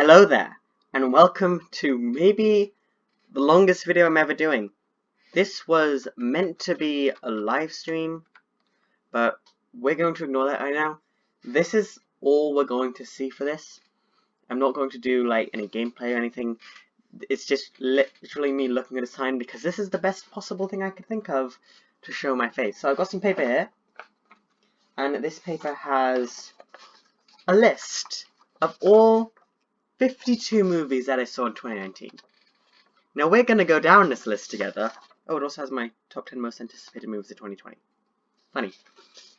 Hello there, and welcome to maybe the longest video I'm ever doing. This was meant to be a live stream, but we're going to ignore that right now. This is all we're going to see for this. I'm not going to do like any gameplay or anything. It's just literally me looking at a sign because this is the best possible thing I could think of to show my face. So I've got some paper here, and this paper has a list of all 52 movies that I saw in 2019. Now we're going to go down this list together. Oh, it also has my top 10 most anticipated movies of 2020. Funny.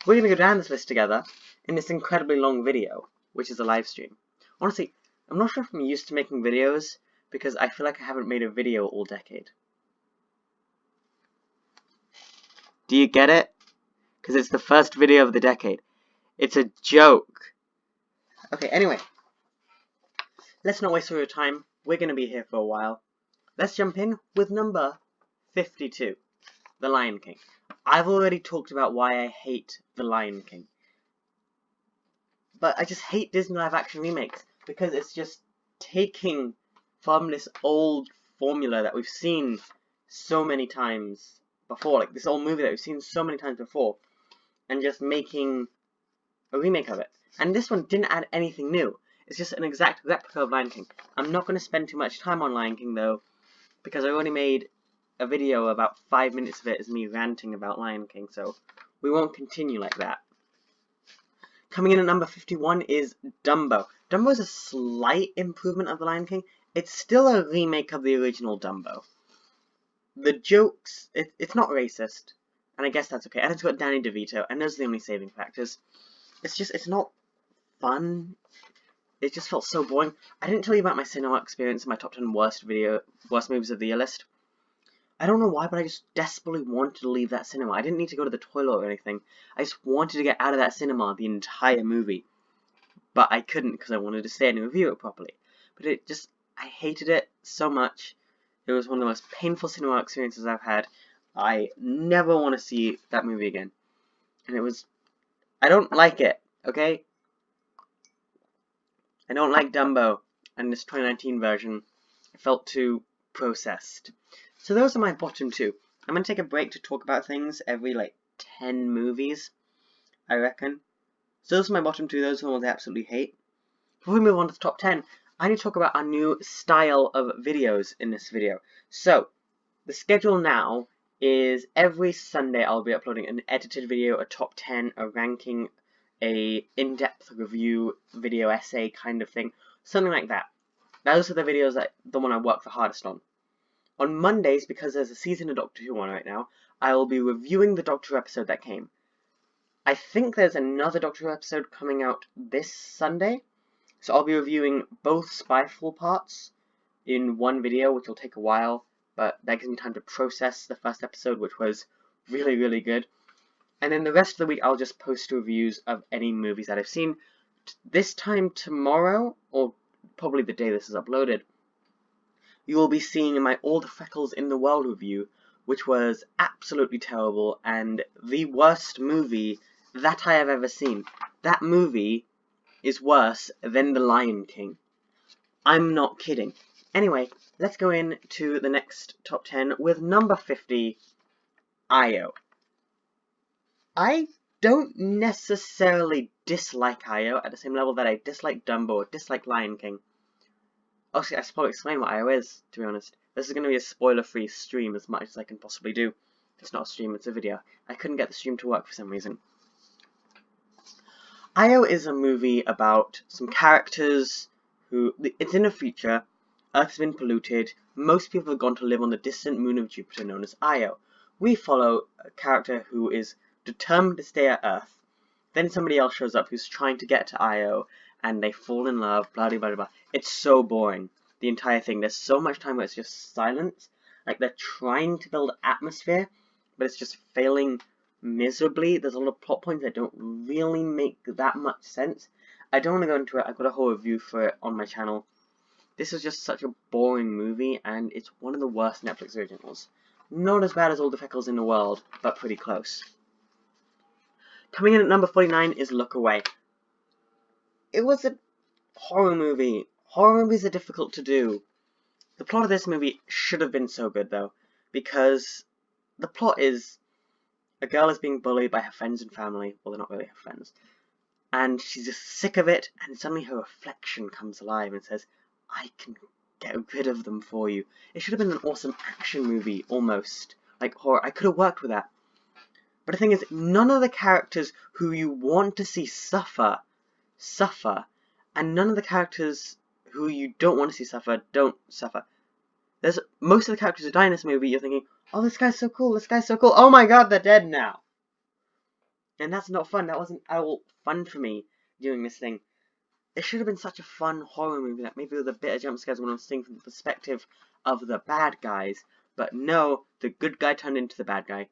We're going to go down this list together in this incredibly long video, which is a live stream. Honestly, I'm not sure if I'm used to making videos, because I feel like I haven't made a video all decade. Do you get it? Because it's the first video of the decade. It's a joke. Okay, anyway. Let's not waste all your time. We're going to be here for a while. Let's jump in with number 52, The Lion King. I've already talked about why I hate The Lion King. But I just hate Disney live-action remakes, because it's just taking from this old formula that we've seen so many times before, like this old movie that we've seen so many times before, and just making a remake of it. And this one didn't add anything new. It's just an exact replica of Lion King. I'm not going to spend too much time on Lion King, though, because I already made a video about 5 minutes of it as me ranting about Lion King, so we won't continue like that. Coming in at number 51 is Dumbo. Dumbo is a slight improvement of The Lion King. It's still a remake of the original Dumbo. The jokes, it's not racist, and I guess that's okay. And it's got Danny DeVito, and those are the only saving factors. It's not fun. It just felt so boring. I didn't tell you about my cinema experience in my top 10 worst movies of the year list. I don't know why, but I just desperately wanted to leave that cinema. I didn't need to go to the toilet or anything. I just wanted to get out of that cinema the entire movie. But I couldn't because I wanted to stay and review it properly. But I hated it so much. It was one of the most painful cinema experiences I've had. I never want to see that movie again. And I don't like it, okay? I don't like Dumbo, and this 2019 version, it felt too processed. So those are my bottom two. I'm going to take a break to talk about things every, 10 movies, I reckon. So those are my bottom two, those are the ones I absolutely hate. Before we move on to the top 10, I need to talk about our new style of videos in this video. So, the schedule now is every Sunday I'll be uploading an edited video, a top 10, a ranking, a in-depth review, video essay kind of thing, something like that. Those are the videos the one I work the hardest on. On Mondays, because there's a season of Doctor Who on right now, I will be reviewing the Doctor Who episode that came. I think there's another Doctor Who episode coming out this Sunday, so I'll be reviewing both Spyfall parts in one video, which will take a while, but that gives me time to process the first episode, which was really, really good. And then the rest of the week, I'll just post reviews of any movies that I've seen. This time tomorrow, or probably the day this is uploaded, you will be seeing my All the Freckles in the World review, which was absolutely terrible, and the worst movie that I have ever seen. That movie is worse than The Lion King. I'm not kidding. Anyway, let's go into the next top 10 with number 50, Io. I don't necessarily dislike Io at the same level that I dislike Dumbo or dislike Lion King. Actually, I should probably explain what Io is, to be honest. This is going to be a spoiler-free stream as much as I can possibly do. It's not a stream, it's a video. I couldn't get the stream to work for some reason. Io is a movie about some characters who... It's in the future. Earth's been polluted. Most people have gone to live on the distant moon of Jupiter known as Io. We follow a character who is determined to stay at Earth. Then somebody else shows up who's trying to get to Io, and they fall in love, blah, blah, blah, blah. It's so boring, the entire thing. There's so much time where it's just silence. Like, they're trying to build atmosphere, but it's just failing miserably. There's a lot of plot points that don't really make that much sense. I don't want to go into it. I've got a whole review for it on my channel. This is just such a boring movie, and it's one of the worst Netflix originals. Not as bad as All the Freckles in the World, but pretty close. Coming in at number 49 is Look Away. It was a horror movie, Horror movies are difficult to do. The plot of this movie should have been so good, though, because the plot is a girl is being bullied by her friends and family. Well, they're not really her friends. And she's just sick of it, and suddenly her reflection comes alive and says, I can get rid of them for you. It should have been an awesome action movie, almost. Like horror. I could have worked with that. But the thing is, none of the characters who you want to see suffer, and none of the characters who you don't want to see suffer, don't suffer. There's most of the characters who die in this movie, you're thinking, oh, this guy's so cool, oh my god, they're dead now. And that's not fun. That wasn't at all fun for me doing this thing. It should have been such a fun horror movie that maybe with a bit of jump scares when I was seeing from the perspective of the bad guys. But no, the good guy turned into the bad guy.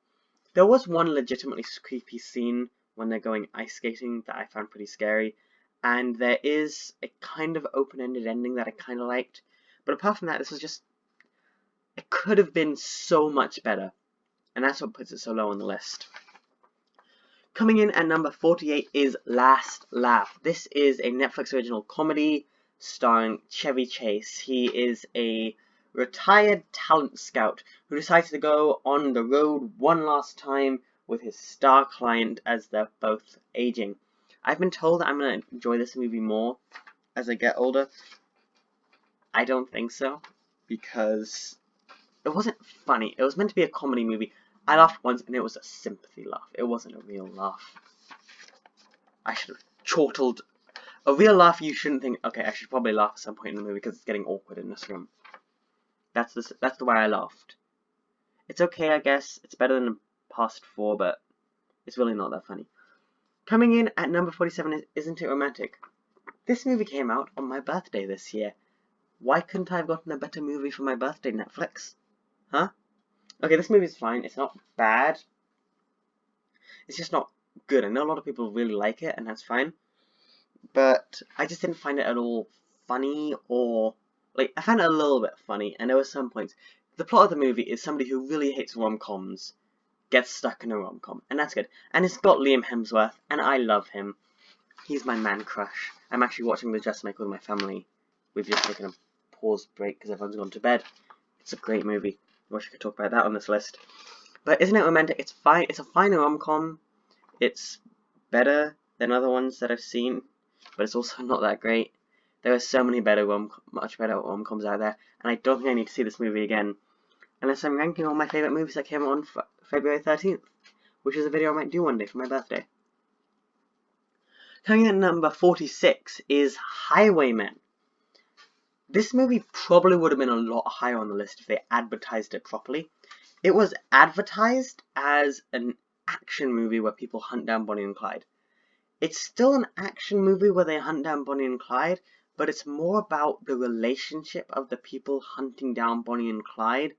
There was one legitimately creepy scene when they're going ice skating that I found pretty scary. And there is a kind of open-ended ending that I kind of liked. But apart from that, this was just... it could have been so much better. And that's what puts it so low on the list. Coming in at number 48 is Last Laugh. This is a Netflix original comedy starring Chevy Chase. He is a retired talent scout who decides to go on the road one last time with his star client as they're both aging. I've been told that I'm going to enjoy this movie more as I get older. I don't think so, because it wasn't funny. It was meant to be a comedy movie. I laughed once, and it was a sympathy laugh. It wasn't a real laugh. I should have chortled. A real laugh, you shouldn't think, okay, I should probably laugh at some point in the movie because it's getting awkward in this room. That's the way I laughed. It's okay, I guess. It's better than the past 4, but it's really not that funny. Coming in at number 47 is Isn't It Romantic? This movie came out on my birthday this year. Why couldn't I have gotten a better movie for my birthday, Netflix? Huh? Okay, this movie is fine. It's not bad. It's just not good. I know a lot of people really like it, and that's fine. But I just didn't find it at all funny, or... like, I found it a little bit funny, and there were some points. The plot of the movie is somebody who really hates rom-coms gets stuck in a rom-com, and that's good. And it's got Liam Hemsworth, and I love him. He's my man crush. I'm actually watching The Dressmaker with my family. We've just taken a pause break because everyone's gone to bed. It's a great movie. I wish I could talk about that on this list. But Isn't It Romantic? It's fine. It's a fine rom-com. It's better than other ones that I've seen, but it's also not that great. There are so many much better rom-coms out there, and I don't think I need to see this movie again, unless I'm ranking all my favourite movies that came out on February 13th, which is a video I might do one day for my birthday. Coming in at number 46 is Highwaymen. This movie probably would have been a lot higher on the list if they advertised it properly. It was advertised as an action movie where people hunt down Bonnie and Clyde. It's still an action movie where they hunt down Bonnie and Clyde, but it's more about the relationship of the people hunting down Bonnie and Clyde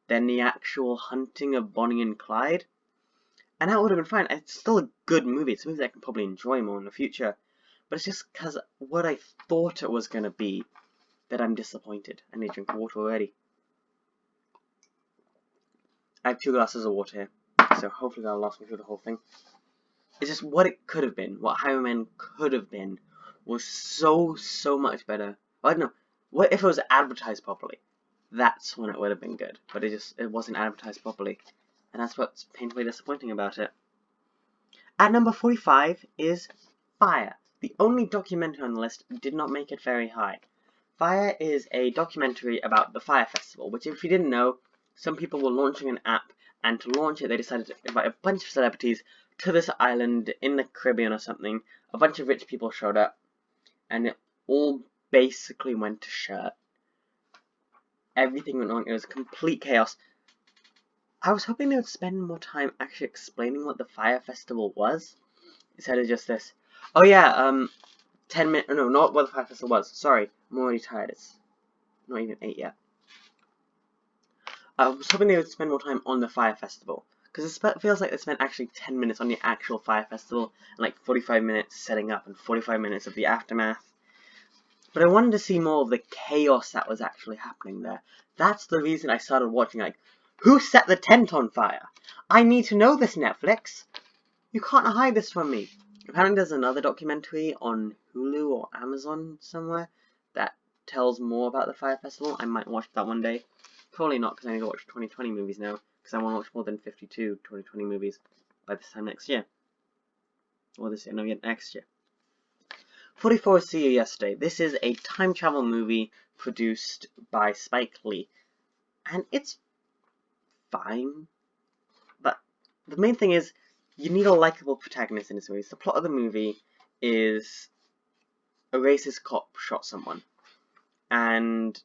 than the actual hunting of Bonnie and Clyde. And that would have been fine. It's still a good movie. It's a movie that I can probably enjoy more in the future. But it's just because what I thought it was going to be that I'm disappointed. I need to drink water already. I have 2 glasses of water here, so hopefully that'll last me through the whole thing. It's just what it could have been, what Highwaymen could have been, was so much better. Well, I don't know, what if it was advertised properly? That's when it would have been good, but it wasn't advertised properly, and that's what's painfully disappointing about it. At number 45 is Fire. The only documentary on the list did not make it very high. Fire is a documentary about the Fire Festival, which, if you didn't know, some people were launching an app, and to launch it they decided to invite a bunch of celebrities to this island in the Caribbean or something. A bunch of rich people showed up, and it all basically went to shit. Everything went wrong. It was complete chaos. I was hoping they would spend more time actually explaining what the Fire Festival was, instead of just this, oh yeah, 10 minutes, no, not what the Fire Festival was. Sorry, I'm already tired. It's not even 8 yet. I was hoping they would spend more time on the Fire Festival, because it feels like they spent actually 10 minutes on the actual Fire Festival, and like 45 minutes setting up, and 45 minutes of the aftermath. But I wanted to see more of the chaos that was actually happening there. That's the reason I started watching, like, who set the tent on fire? I need to know this, Netflix. You can't hide this from me. Apparently there's another documentary on Hulu or Amazon somewhere tells more about the Fire Festival. I might watch that one day. Probably not, because I need to watch 2020 movies now, because I want to watch more than 52 2020 movies by this time next year. Or this year, no, yet next year. 44 See You Yesterday. This is a time travel movie produced by Spike Lee. And it's fine. But the main thing is, you need a likable protagonist in this movie. So the plot of the movie is a racist cop shot someone. And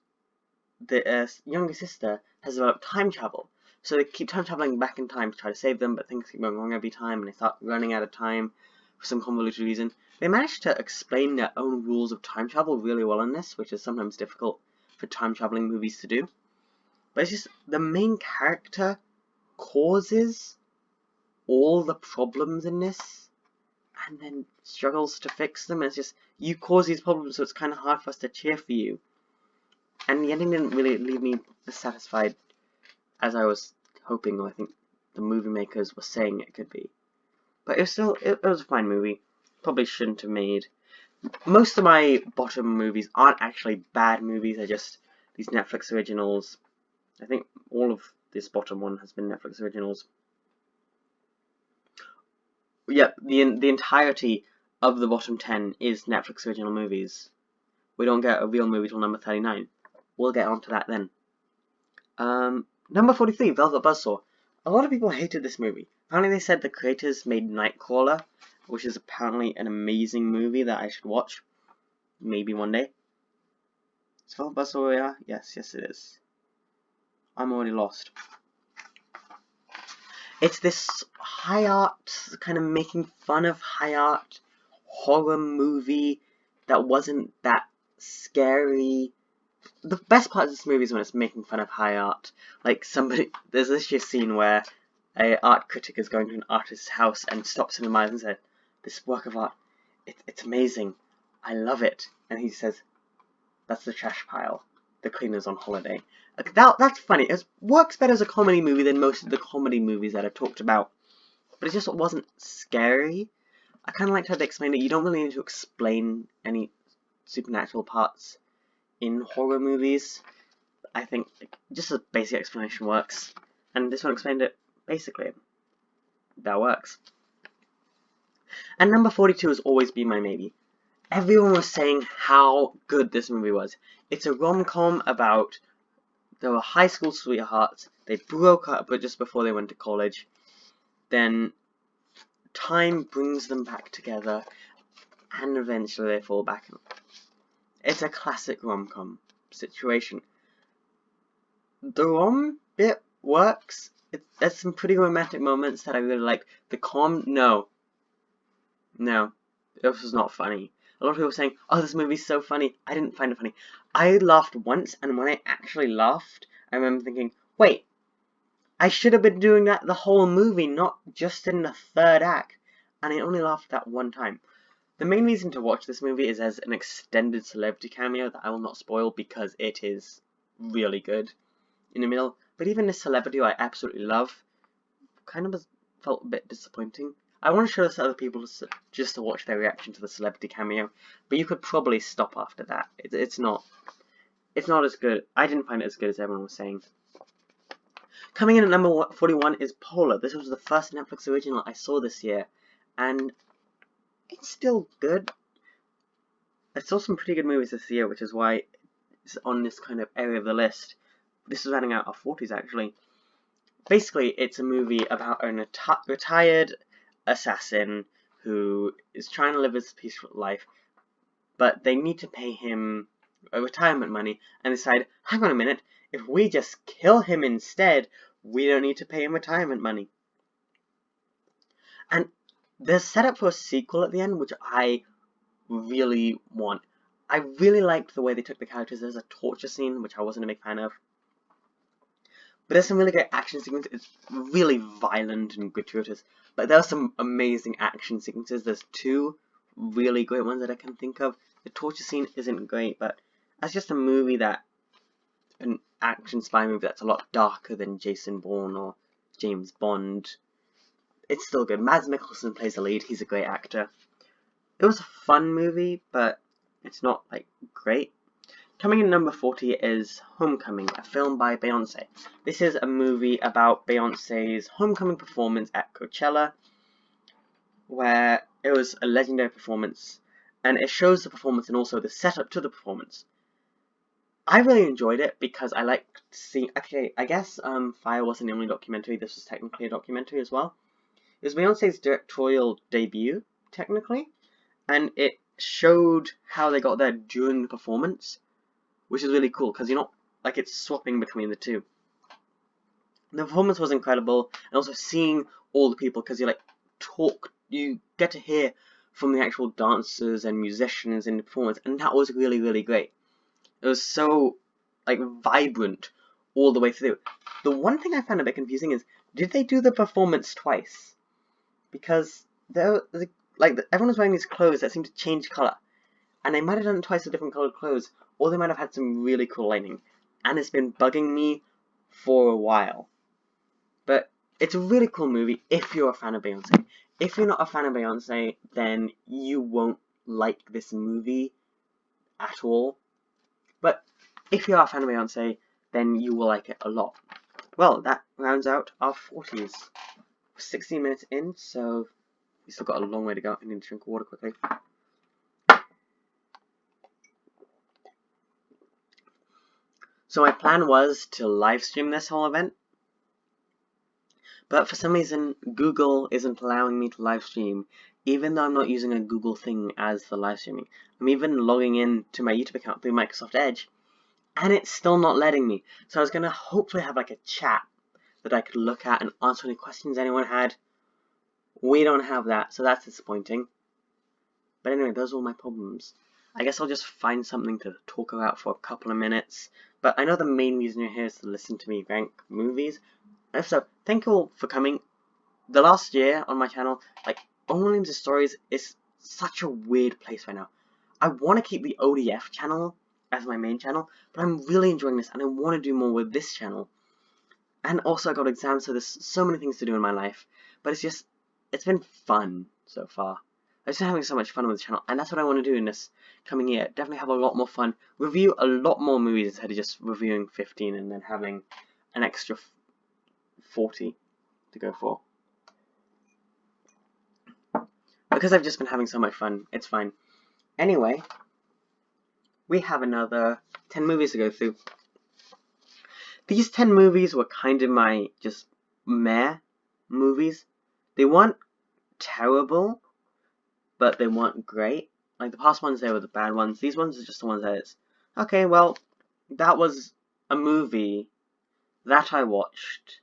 the younger sister has developed time travel. So they keep time traveling back in time to try to save them, but things keep going wrong every time, and they start running out of time for some convoluted reason. They manage to explain their own rules of time travel really well in this, which is sometimes difficult for time traveling movies to do. But it's just the main character causes all the problems in this, and then struggles to fix them. And it's just, you cause these problems, so it's kind of hard for us to cheer for you. And the ending didn't really leave me as satisfied as I was hoping, or I think the movie makers were saying it could be. But it was still, it was a fine movie. Probably shouldn't have made. Most of my bottom movies aren't actually bad movies, they're just these Netflix originals. I think all of this bottom one has been Netflix originals. Yep, the entirety of the bottom 10 is Netflix original movies. We don't get a real movie till number 39. We'll get onto that then. Number 43, Velvet Buzzsaw. A lot of people hated this movie. Apparently they said the creators made Nightcrawler, which is apparently an amazing movie that I should watch. Maybe one day. Is Velvet Buzzsaw here? Yes, it is. I'm already lost. It's this high art, kind of making fun of high art horror movie that wasn't that scary. The best part of this movie is when it's making fun of high art. Like there's this scene where an art critic is going to an artist's house and stops him in mind and says, "This work of art, it's amazing. I love it." And he says, "That's the trash pile. The cleaner's on holiday." Like, that's funny. It works better as a comedy movie than most of the comedy movies that I've talked about. But it just wasn't scary. I kind of liked how they explained it. You don't really need to explain any supernatural parts in horror movies. I think just a basic explanation works. And this one explained it basically. That works. And number 42 has always been my maybe. Everyone was saying how good this movie was. It's a rom-com about they were high school sweethearts. They broke up but just before they went to college. Then time brings them back together, and eventually they fall back. It's a classic rom-com situation. The rom bit works. There's some pretty romantic moments that I really like. The com, no, this was not funny. A lot of people were saying, "Oh, this movie's so funny." I didn't find it funny. I laughed once, and when I actually laughed, I remember thinking, wait, I should have been doing that the whole movie, not just in the third act. And I only laughed that one time. The main reason to watch this movie is as an extended celebrity cameo that I will not spoil because it is really good in the middle. But even the celebrity who I absolutely love kind of felt a bit disappointing. I want to show this to other people just to watch their reaction to the celebrity cameo, but you could probably stop after that. It's not as good. I didn't find it as good as everyone was saying. Coming in at number 41 is Polar. This was the first Netflix original I saw this year, and it's still good. I saw some pretty good movies this year, which is why it's on this kind of area of the list. This is running out of 40s actually. Basically, it's a movie about an retired assassin who is trying to live his peaceful life, but they need to pay him a retirement money and decide, hang on a minute, if we just kill him instead, we don't need to pay him retirement money. And there's set up for a sequel at the end, which I really want. I really liked the way they took the characters. There's a torture scene, which I wasn't a big fan of. But there's some really great action sequences. It's really violent and gratuitous. But there are some amazing action sequences. There's two really great ones that I can think of. The torture scene isn't great, but that's just a movie an action spy movie that's a lot darker than Jason Bourne or James Bond. It's still good. Mads Mikkelsen plays the lead. He's a great actor. It was a fun movie, but it's not, like, great. coming in number 40 is Homecoming, a film by Beyoncé. This is a movie about Beyoncé's homecoming performance at Coachella, where it was a legendary performance, and it shows the performance and also the setup to the performance. I really enjoyed it because I liked seeing. Okay, I guess Fire wasn't the only documentary. This was technically a documentary as well. It was Beyoncé's directorial debut, technically, and it showed how they got there during the performance, which is really cool because you're not like it's swapping between the two. The performance was incredible, and also seeing all the people because you get to hear from the actual dancers and musicians in the performance, and that was really, really great. It was so like vibrant all the way through. The one thing I found a bit confusing is, did they do the performance twice? Because everyone was wearing these clothes that seemed to change colour, and they might have done twice with different coloured clothes, or they might have had some really cool lighting, and it's been bugging me for a while. But it's a really cool movie if you're a fan of Beyoncé. If you're not a fan of Beyoncé, then you won't like this movie at all. But if you are a fan of Beyoncé, then you will like it a lot. Well, that rounds out our 40s. 16 minutes in, so we still got a long way to go. I need to drink water quickly. So my plan was to live stream this whole event, but for some reason Google isn't allowing me to live stream, even though I'm not using a Google thing as the live streaming. I'm even logging in to my YouTube account through Microsoft Edge, and it's still not letting me. So I was going to hopefully have like a chat that I could look at and answer any questions anyone had. We don't have that, so that's disappointing. But anyway, those are all my problems. I guess I'll just find something to talk about for a couple of minutes. But I know the main reason you're here is to listen to me rank movies. So, thank you all for coming. The last year on my channel, like, Owen Williams' Stories is such a weird place right now. I want to keep the ODF channel as my main channel, but I'm really enjoying this, and I want to do more with this channel. And also, I got exams, so there's so many things to do in my life. But it's been fun so far. I'm just having so much fun with the channel, and that's what I want to do in this coming year. Definitely have a lot more fun, review a lot more movies instead of just reviewing 15 and then having an extra 40 to go for. Because I've just been having so much fun, it's fine. Anyway, we have another 10 movies to go through. These 10 movies were kind of my just meh movies. They weren't terrible, but they weren't great. Like the past ones, they were the bad ones. These ones are just the ones that it's, okay, well, that was a movie that I watched,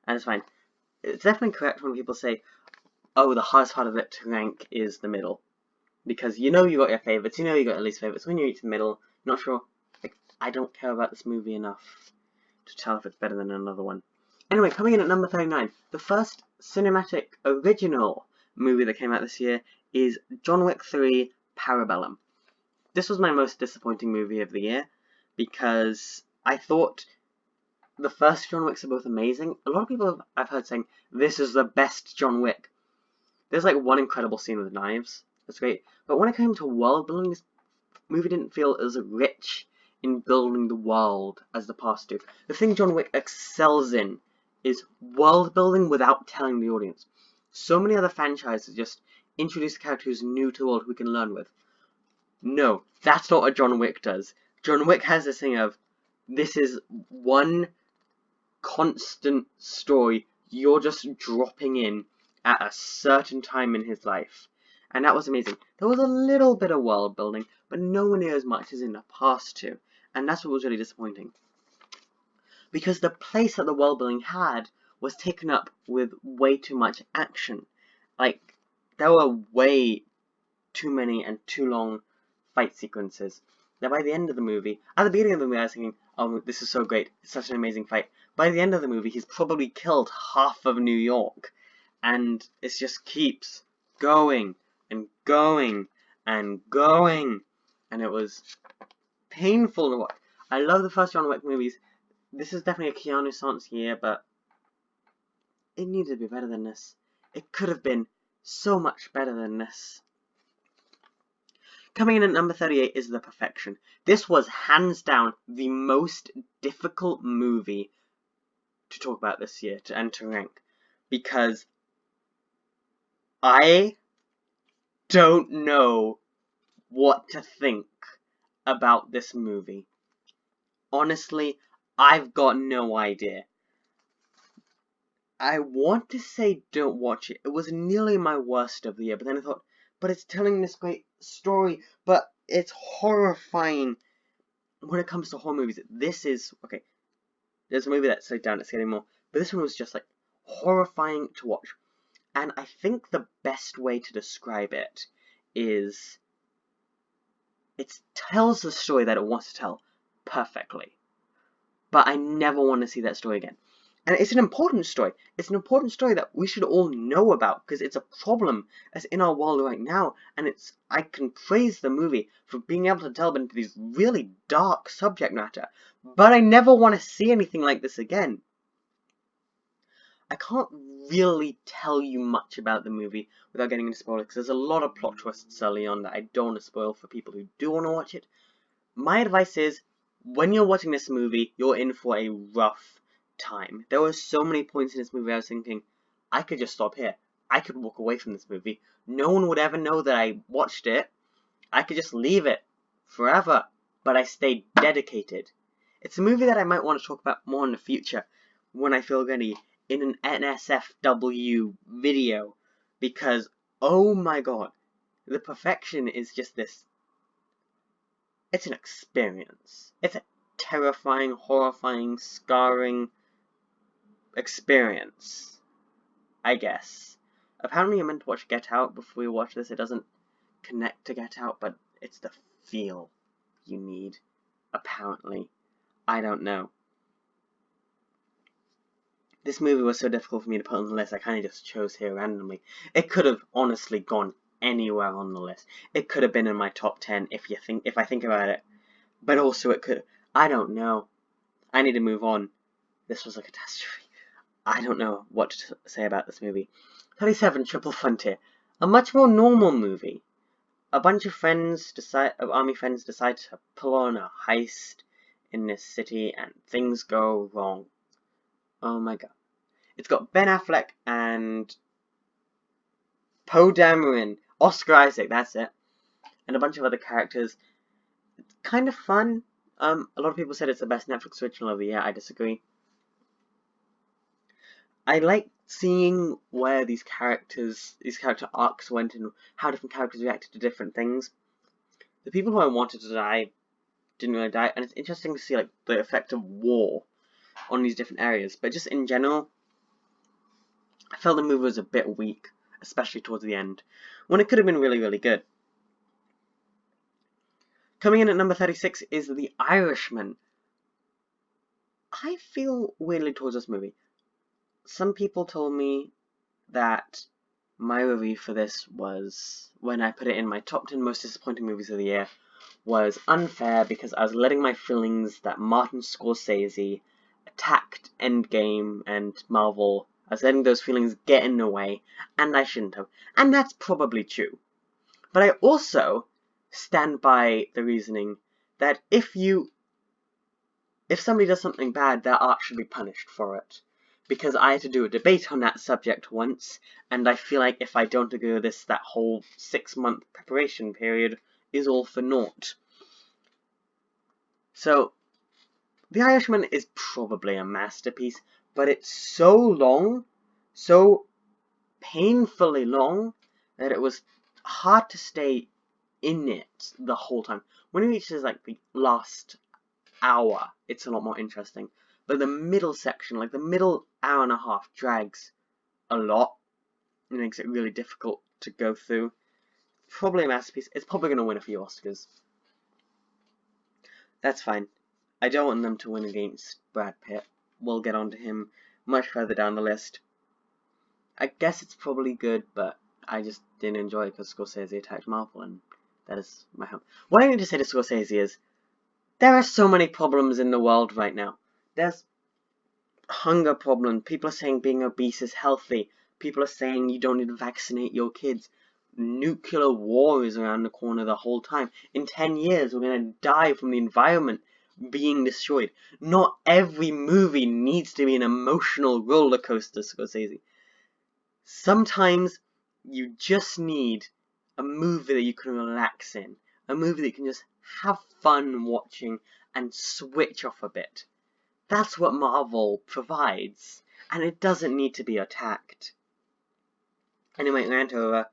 and it's fine. It's definitely correct when people say, oh, the hardest part of it to rank is the middle. Because you know you got your favorites, you know you got your least favorites. When you reach the middle, you're not sure, like, I don't care about this movie enough to tell if it's better than another one. Anyway, coming in at number 39, the first cinematic original movie that came out this year is John Wick 3 Parabellum. This was my most disappointing movie of the year because I thought the first John Wicks are both amazing. A lot of people I've heard saying this is the best John Wick. There's like one incredible scene with knives. That's great. But when it came to world building, this movie didn't feel as rich in building the world as the past do. The thing John Wick excels in is world building without telling the audience. So many other franchises just introduce a character who's new to the world who we can learn with. No, that's not what John Wick does. John Wick has this thing of, this is one constant story you're just dropping in at a certain time in his life. And that was amazing. There was a little bit of world building, but nowhere near as much as in the past two. And that's what was really disappointing. Because the place that the world building had was taken up with way too much action. Like, there were way too many and too long fight sequences. Now by the end of the movie, at the beginning of the movie I was thinking, oh, this is so great, it's such an amazing fight. By the end of the movie, he's probably killed half of New York. And it just keeps going and going and going. And it was painful to watch. I love the first John Wick movies. This is definitely a Keanu Reeves year, but it needed to be better than this. It could have been so much better than this. Coming in at number 38 is The Perfection. This was hands down the most difficult movie to talk about this year and to rank, because I don't know what to think about this movie. Honestly, I've got no idea. I want to say don't watch it. It was nearly my worst of the year, but then I thought, but it's telling this great story, but it's horrifying. When it comes to horror movies, this is, okay, there's a movie that's slowed down, it's getting more, but this one was just, like, horrifying to watch. And I think the best way to describe it is, it tells the story that it wants to tell perfectly. But I never want to see that story again. And it's an important story. It's an important story that we should all know about, because it's a problem that's in our world right now. And I can praise the movie for being able to delve into these really dark subject matter. But I never want to see anything like this again. I can't really tell you much about the movie without getting into spoilers, because there's a lot of plot twists early on that I don't want to spoil for people who do want to watch it. My advice is, when you're watching this movie, you're in for a rough time. There were so many points in this movie I was thinking, I could just stop here. I could walk away from this movie. No one would ever know that I watched it. I could just leave it forever. But I stayed dedicated. It's a movie that I might want to talk about more in the future, when I feel ready, in an NSFW video. Because, oh my god, The Perfection is just this... It's an experience. It's a terrifying, horrifying, scarring experience, I guess. Apparently you're meant to watch Get Out before you watch this. It doesn't connect to Get Out, but it's the feel you need, apparently. I don't know. This movie was so difficult for me to put on the list, I kind of just chose here randomly. It could have honestly gone anywhere on the list. It could have been in my top 10 if I think about it. But also it could... I don't know. I need to move on. This was a catastrophe. I don't know what to say about this movie. 37, Triple Frontier. A much more normal movie. A bunch of army friends decide to pull on a heist in this city, and things go wrong. Oh my god. It's got Ben Affleck and Poe Dameron, Oscar Isaac, that's it, and a bunch of other characters. It's kind of fun. A lot of people said it's the best Netflix original of the year. I disagree. I like seeing where these character arcs went and how different characters reacted to different things. The people who I wanted to die didn't really die, and it's interesting to see like the effect of war on these different areas. But just in general, I felt the movie was a bit weak, especially towards the end, when it could have been really, really good. Coming in at number 36 is The Irishman. I feel weirdly towards this movie. Some people told me that my review for this was, when I put it in my top 10 most disappointing movies of the year, was unfair because I was letting my feelings that Martin Scorsese attacked Endgame and Marvel, I was letting those feelings get in the way, and I shouldn't have. And that's probably true. But I also stand by the reasoning that if somebody does something bad, their art should be punished for it. Because I had to do a debate on that subject once, and I feel like if I don't agree with this, that whole 6-month preparation period is all for naught. So, The Irishman is probably a masterpiece, but it's so long, so painfully long, that it was hard to stay in it the whole time. When it reaches like the last hour, it's a lot more interesting. But the middle section, like the middle hour and a half, drags a lot. It makes it really difficult to go through. Probably a masterpiece. It's probably going to win a few Oscars. That's fine. I don't want them to win against Brad Pitt. We'll get onto him much further down the list. I guess it's probably good, but I just didn't enjoy it because Scorsese attacked Marvel, and that is my home. What I need to say to Scorsese is, there are so many problems in the world right now. There's hunger problem. People are saying being obese is healthy. People are saying you don't need to vaccinate your kids. nuclear war is around the corner the whole time. In 10 years, we're going to die from the environment being destroyed. Not every movie needs to be an emotional roller coaster, Scorsese. Sometimes you just need a movie that you can relax in. A movie that you can just have fun watching and switch off a bit. That's what Marvel provides. And it doesn't need to be attacked. Anyway, rant over.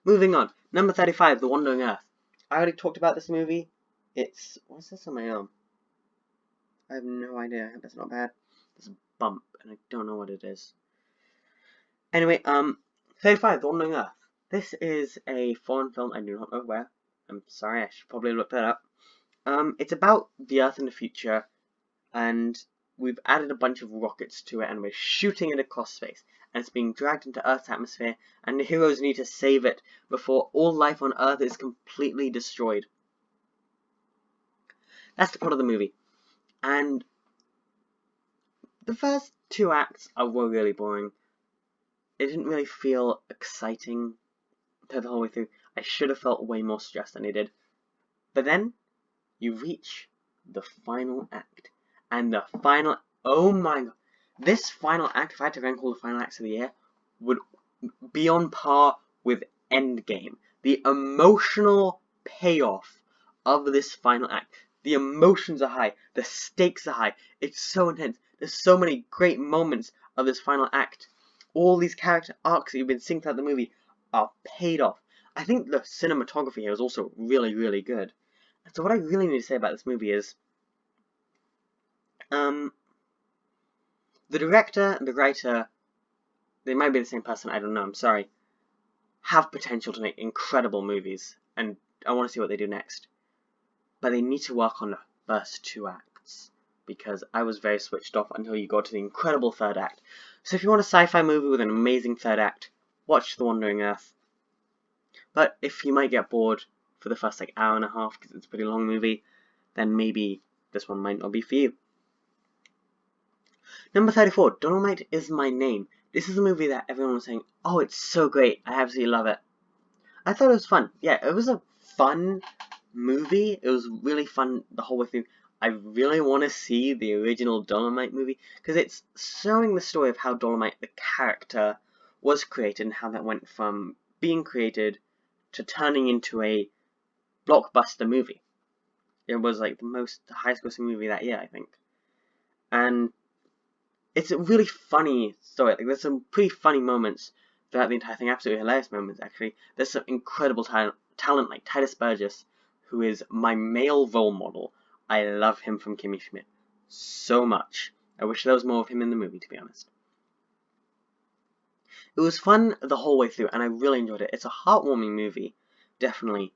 Moving on. Number 35, The Wandering Earth. I already talked about this movie. It's... What's this on my arm? I have no idea. I hope that's not bad. There's a bump, and I don't know what it is. Anyway, 35, The Wandering Earth. This is a foreign film. I do not know where. I'm sorry, I should probably look that up. It's about the Earth in the future, and we've added a bunch of rockets to it, and we're shooting it across space. And it's being dragged into Earth's atmosphere, and the heroes need to save it before all life on Earth is completely destroyed. That's the plot of the movie. And the first 2 acts were really boring. It didn't really feel exciting the whole way through. I should have felt way more stressed than I did. But then, you reach the final act. And the final... Oh my god. This final act, if I had to rank all the final acts of the year, would be on par with Endgame. The emotional payoff of this final act. The emotions are high. The stakes are high. It's so intense. There's so many great moments of this final act. All these character arcs that you've been seeing throughout the movie are paid off. I think the cinematography here is also really, really good. And so what I really need to say about this movie is... the director and the writer, they might be the same person, I don't know, I'm sorry, have potential to make incredible movies, and I want to see what they do next. But they need to work on the first 2 acts, because I was very switched off until you got to the incredible 3rd act. So if you want a sci-fi movie with an amazing 3rd act, watch The Wandering Earth. But if you might get bored for the first hour and a half, because it's a pretty long movie, then maybe this one might not be for you. Number 34, Dolomite Is My Name. This is a movie that everyone was saying, oh, it's so great, I absolutely love it. I thought it was fun. Yeah, it was a fun movie. It was really fun the whole way through. I really want to see the original Dolomite movie, because it's showing the story of how Dolomite, the character, was created, and how that went from being created to turning into a blockbuster movie. It was like the highest grossing movie that year, I think. And it's a really funny story. Like, there's some pretty funny moments throughout the entire thing. Absolutely hilarious moments, actually. There's some incredible talent like Titus Burgess, who is my male role model. I love him from Kimmy Schmidt so much. I wish there was more of him in the movie, to be honest. It was fun the whole way through, and I really enjoyed it. It's a heartwarming movie, definitely,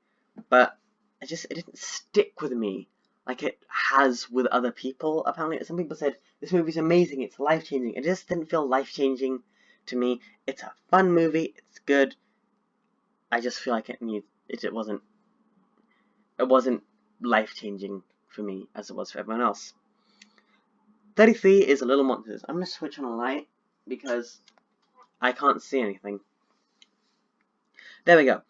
but it didn't stick with me like it has with other people, apparently. Some people said, this movie's amazing, it's life-changing. It just didn't feel life-changing to me. It's a fun movie, it's good. I just feel like it wasn't life-changing for me as it was for everyone else. 33 is Little Monsters. I'm going to switch on a light because I can't see anything. There we go.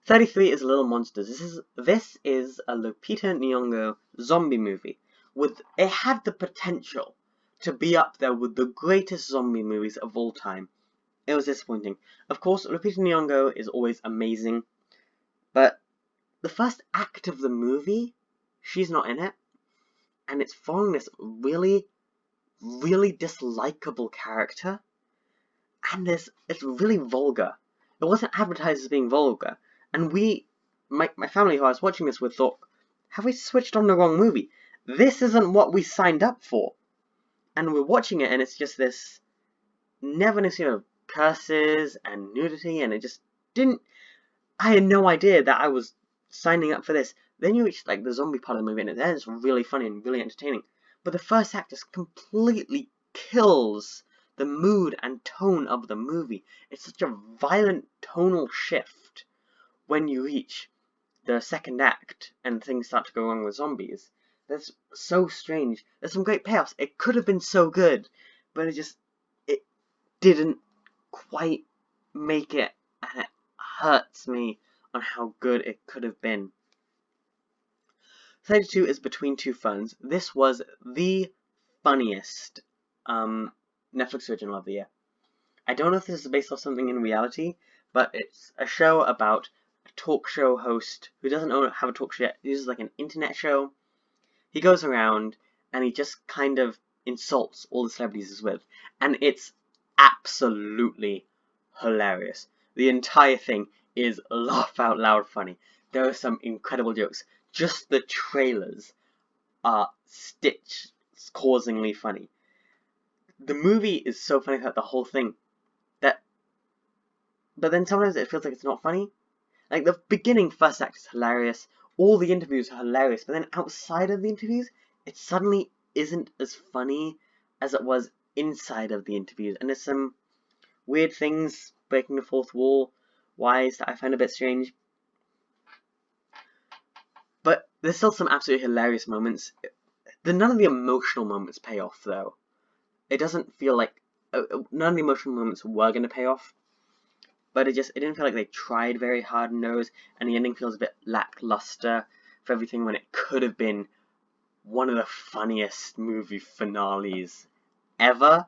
33 is Little Monsters. This is a Lupita Nyong'o zombie movie. It had the potential to be up there with the greatest zombie movies of all time. It was disappointing. Of course, Lupita Nyong'o is always amazing, but the first act of the movie, she's not in it, and it's following this really, really dislikable character, and it's really vulgar. It wasn't advertised as being vulgar, and my family who I was watching this with thought, have we switched on the wrong movie? This isn't what we signed up for. And we're watching it, and it's just this never-ending scene of curses and nudity, and it just didn't... I had no idea that I was signing up for this. Then you reach like the zombie part of the movie, and it's really funny and really entertaining. But the first act just completely kills the mood and tone of the movie. It's such a violent tonal shift when you reach the second act and things start to go wrong with zombies. That's so strange. There's some great payoffs. It could have been so good, but it didn't quite make it, and it hurts me on how good it could have been. 32 is Between Two Ferns. This was the funniest Netflix original of the year. I don't know if this is based off something in reality, but it's a show about a talk show host who doesn't have a talk show yet. He uses like an internet show. He goes around and he just kind of insults all the celebrities he's with, and it's absolutely hilarious. The entire thing is laugh out loud funny. There are some incredible jokes. Just the trailers are stitch-causingly funny. The movie is so funny throughout the whole thing, but then sometimes it feels like it's not funny. Like, the beginning first act is hilarious, all the interviews are hilarious, but then outside of the interviews, it suddenly isn't as funny as it was inside of the interviews, and there's some weird things breaking the fourth wall wise that I find a bit strange. But there's still some absolutely hilarious moments. None of the emotional moments pay off, though. It doesn't feel like none of the emotional moments were going to pay off, but it didn't feel like they tried very hard in those, and the ending feels a bit lackluster for everything when it could have been one of the funniest movie finales ever.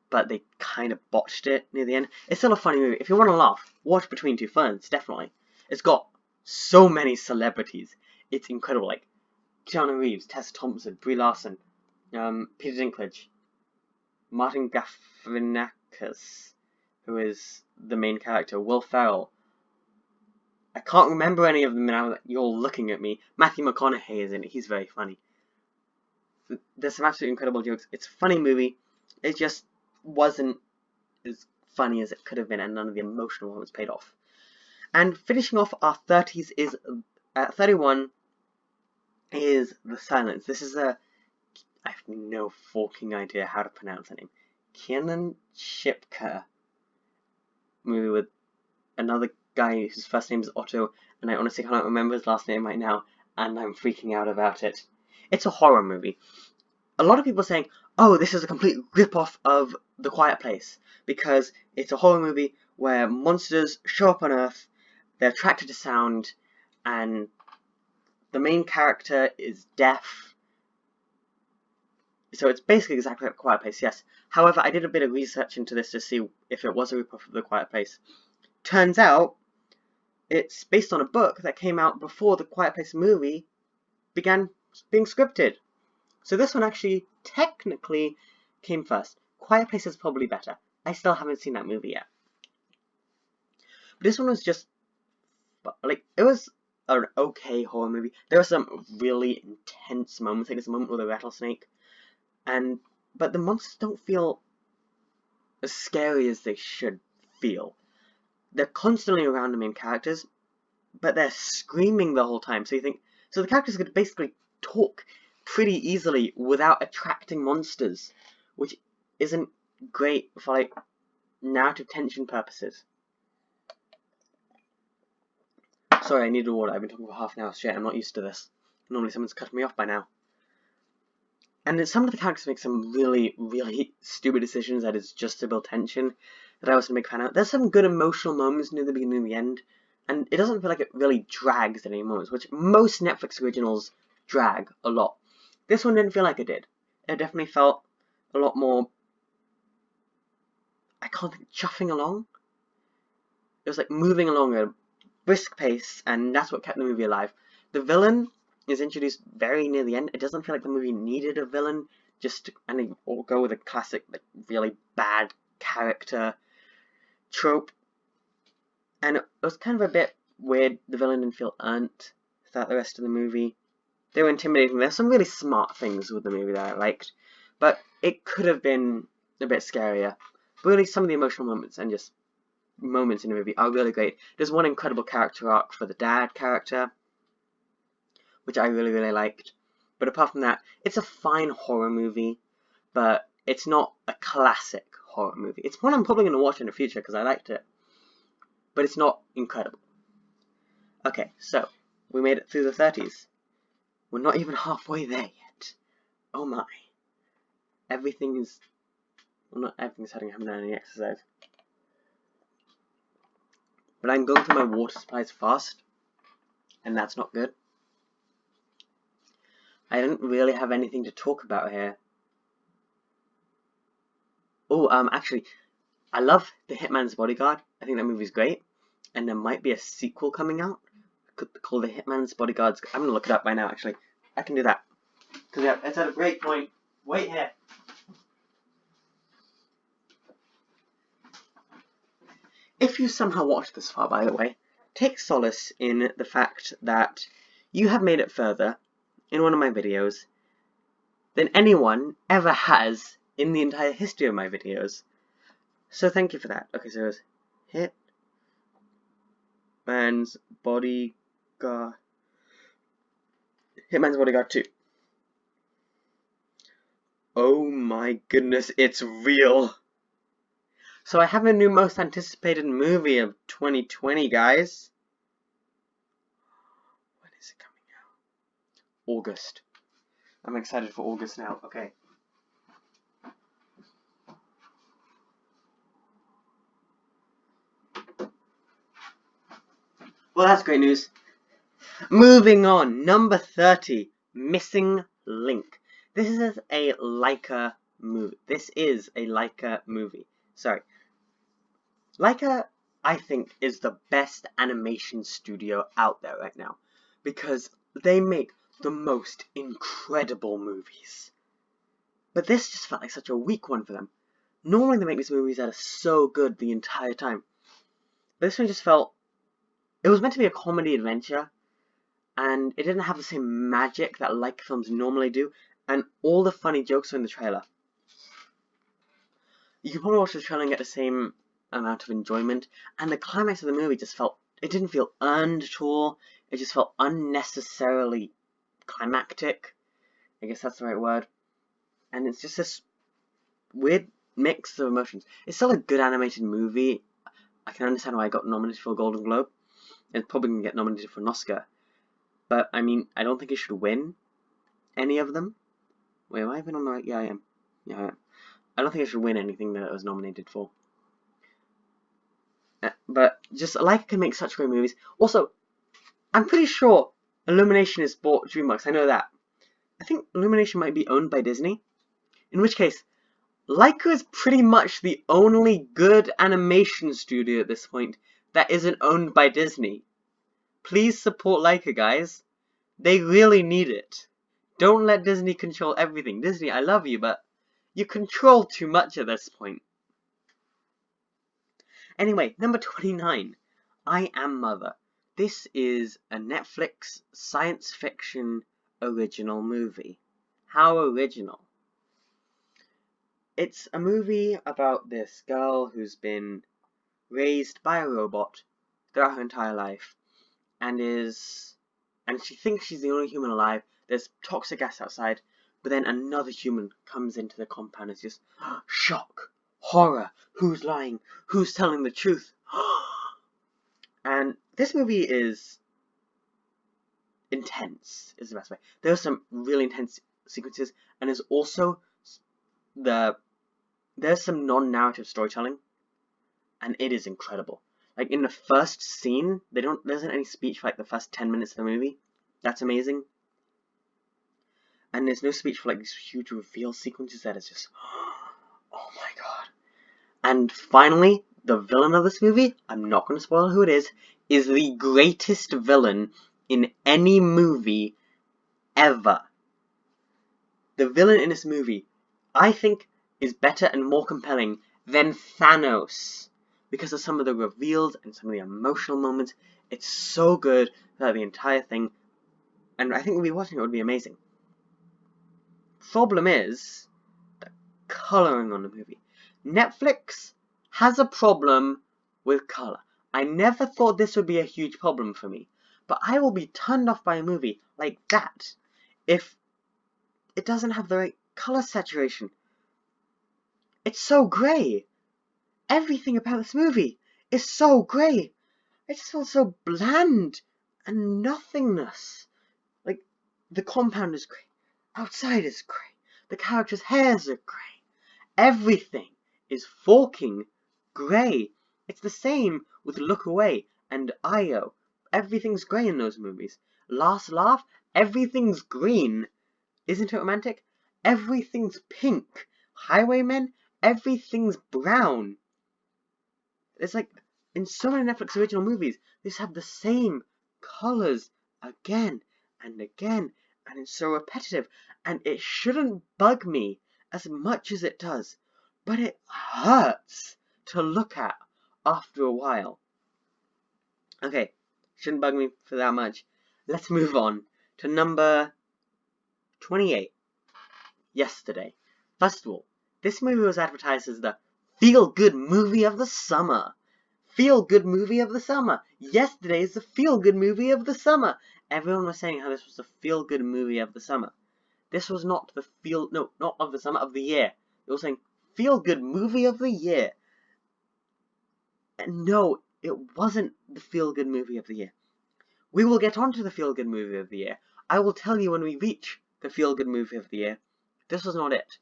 But they kind of botched it near the end. It's still a funny movie. If you want to laugh, watch Between Two Ferns, definitely. It's got so many celebrities. It's incredible. Like Keanu Reeves, Tessa Thompson, Brie Larson, Peter Dinklage, Martin Gaffianakis, who is the main character, Will Ferrell. I can't remember any of them now that you're looking at me. Matthew McConaughey is in it. He's very funny. There's some absolutely incredible jokes. It's a funny movie. It just wasn't as funny as it could have been, and none of the emotional moments paid off. And finishing off our 30s is 31 is The Silence. This is I have no fucking idea how to pronounce her name. Kiernan Shipka movie with another guy whose first name is Otto, and I honestly cannot remember his last name right now, and I'm freaking out about it. It's a horror movie. A lot of people are saying, oh, this is a complete rip-off of The Quiet Place, because it's a horror movie where monsters show up on Earth, they're attracted to sound, and the main character is deaf. So it's basically exactly like The Quiet Place, yes. However, I did a bit of research into this to see if it was a rip-off of The Quiet Place. Turns out, it's based on a book that came out before The Quiet Place movie began being scripted. So this one actually technically came first. Quiet Place is probably better. I still haven't seen that movie yet. But this one was just, like, it was an okay horror movie. There were some really intense moments. Like there's a moment with a rattlesnake. But the monsters don't feel as scary as they should feel. They're constantly around the main characters, but they're screaming the whole time. So the characters could basically talk pretty easily without attracting monsters, which isn't great for like narrative tension purposes. Sorry, I needed water. I've been talking for half an hour straight. I'm not used to this. Normally someone's cut me off by now. And some of the characters make some really, really stupid decisions that is just to build tension that I wasn't a big fan of. There's some good emotional moments near the beginning and the end, and it doesn't feel like it really drags at any moments, which most Netflix originals drag a lot. This one didn't feel like it did. It definitely felt a lot more, I can't think, chuffing along. It was like moving along at a brisk pace, and that's what kept the movie alive. The villain is introduced very near the end. It doesn't feel like the movie needed a villain, and they all go with a classic, like, really bad character trope. And it was kind of a bit weird. The villain didn't feel earned throughout the rest of the movie. They were intimidating. There's some really smart things with the movie that I liked, but it could have been a bit scarier. But really, some of the emotional moments and just moments in the movie are really great. There's one incredible character arc for the dad character, which I really, really liked. But apart from that, it's a fine horror movie, but it's not a classic horror movie. It's one I'm probably going to watch in the future because I liked it, but it's not incredible. Okay, so we made it through the 30s. We're not even halfway there yet. Oh my. Well, not everything's having any exercise. but I'm going through my water supplies fast, and that's not good. I don't really have anything to talk about here. Oh, actually, I love The Hitman's Bodyguard. I think that movie's great, and there might be a sequel coming out called The Hitman's Bodyguards. I'm gonna look it up right now, actually. I can do that. Because yeah, it's at a great point. Wait here. If you somehow watched this far, by the way, take solace in the fact that you have made it further in one of my videos than anyone ever has in the entire history of my videos. So thank you for that. Okay, so it's Hitman's Bodyguard 2. Oh my goodness, it's real! So I have a new most anticipated movie of 2020, guys. When is it coming out? August. I'm excited for August now. Okay. Well, that's great news. Moving on, number 30, Missing Link. This is a Laika movie. Sorry. Laika, I think, is the best animation studio out there right now, because they make the most incredible movies. But this just felt like such a weak one for them. Normally they make these movies that are so good the entire time. But this one just felt... It was meant to be a comedy adventure, and it didn't have the same magic that Laika films normally do, and all the funny jokes are in the trailer. You can probably watch the trailer and get the same amount of enjoyment, and the climax of the movie just felt... It didn't feel earned at all, it just felt unnecessarily climactic. I guess that's the right word. And it's just this weird mix of emotions. It's still a good animated movie. I can understand why I got nominated for a Golden Globe. It's probably going to get nominated for an Oscar. But, I mean, I don't think it should win any of them. Wait, am I even on the right? Yeah, I am. Yeah, I am. I don't think it should win anything that it was nominated for. But, just, Laika can make such great movies. Also, I'm pretty sure Illumination has bought DreamWorks. I know that. I think Illumination might be owned by Disney. In which case, Laika is pretty much the only good animation studio at this point that isn't owned by Disney. Please support Laika, guys. They really need it. Don't let Disney control everything. Disney, I love you, but you control too much at this point. Anyway, number 29, I Am Mother. This is a Netflix science fiction original movie. How original? It's a movie about this girl who's been raised by a robot throughout her entire life, and she thinks she's the only human alive. There's toxic gas outside, but then another human comes into the compound. It's just shock, horror, who's lying, who's telling the truth. And this movie is intense, is the best way. There are some really intense sequences, and there's also there's some non-narrative storytelling, and it is incredible. Like, in the first scene, there isn't any speech for like the first 10 minutes of the movie. That's amazing. And there's no speech for like these huge reveal sequences that is just, oh my god. And finally, the villain of this movie, I'm not going to spoil who it is the greatest villain in any movie ever. The villain in this movie, I think, is better and more compelling than Thanos, because of some of the reveals and some of the emotional moments. It's so good that the entire thing, and I think rewatching it would be amazing. Problem is the coloring on the movie. Netflix has a problem with color. I never thought this would be a huge problem for me, but I will be turned off by a movie like that if it doesn't have the right color saturation. It's so grey. Everything about this movie is so grey. It just feels so bland and nothingness. Like, the compound is grey. Outside is grey. The characters' hairs are grey. Everything is forking grey. It's the same with Look Away and Io. Everything's grey in those movies. Last Laugh, everything's green. Isn't it romantic? Everything's pink. Highwaymen, everything's brown. It's like, in so many Netflix original movies, they just have the same colors again and again, and it's so repetitive, and it shouldn't bug me as much as it does, but it hurts to look at after a while. Okay, shouldn't bug me for that much. Let's move on to number 28, Yesterday. First of all, this movie was advertised as the feel-good movie of the summer. Feel-good movie of the summer. Yesterday is the feel-good movie of the summer. Everyone was saying how this was the feel-good movie of the summer. This was not the not of the summer, of the year. They were saying feel-good movie of the year. And no, it wasn't the feel-good movie of the year. We will get on to the feel-good movie of the year. I will tell you when we reach the feel-good movie of the year. This was not it.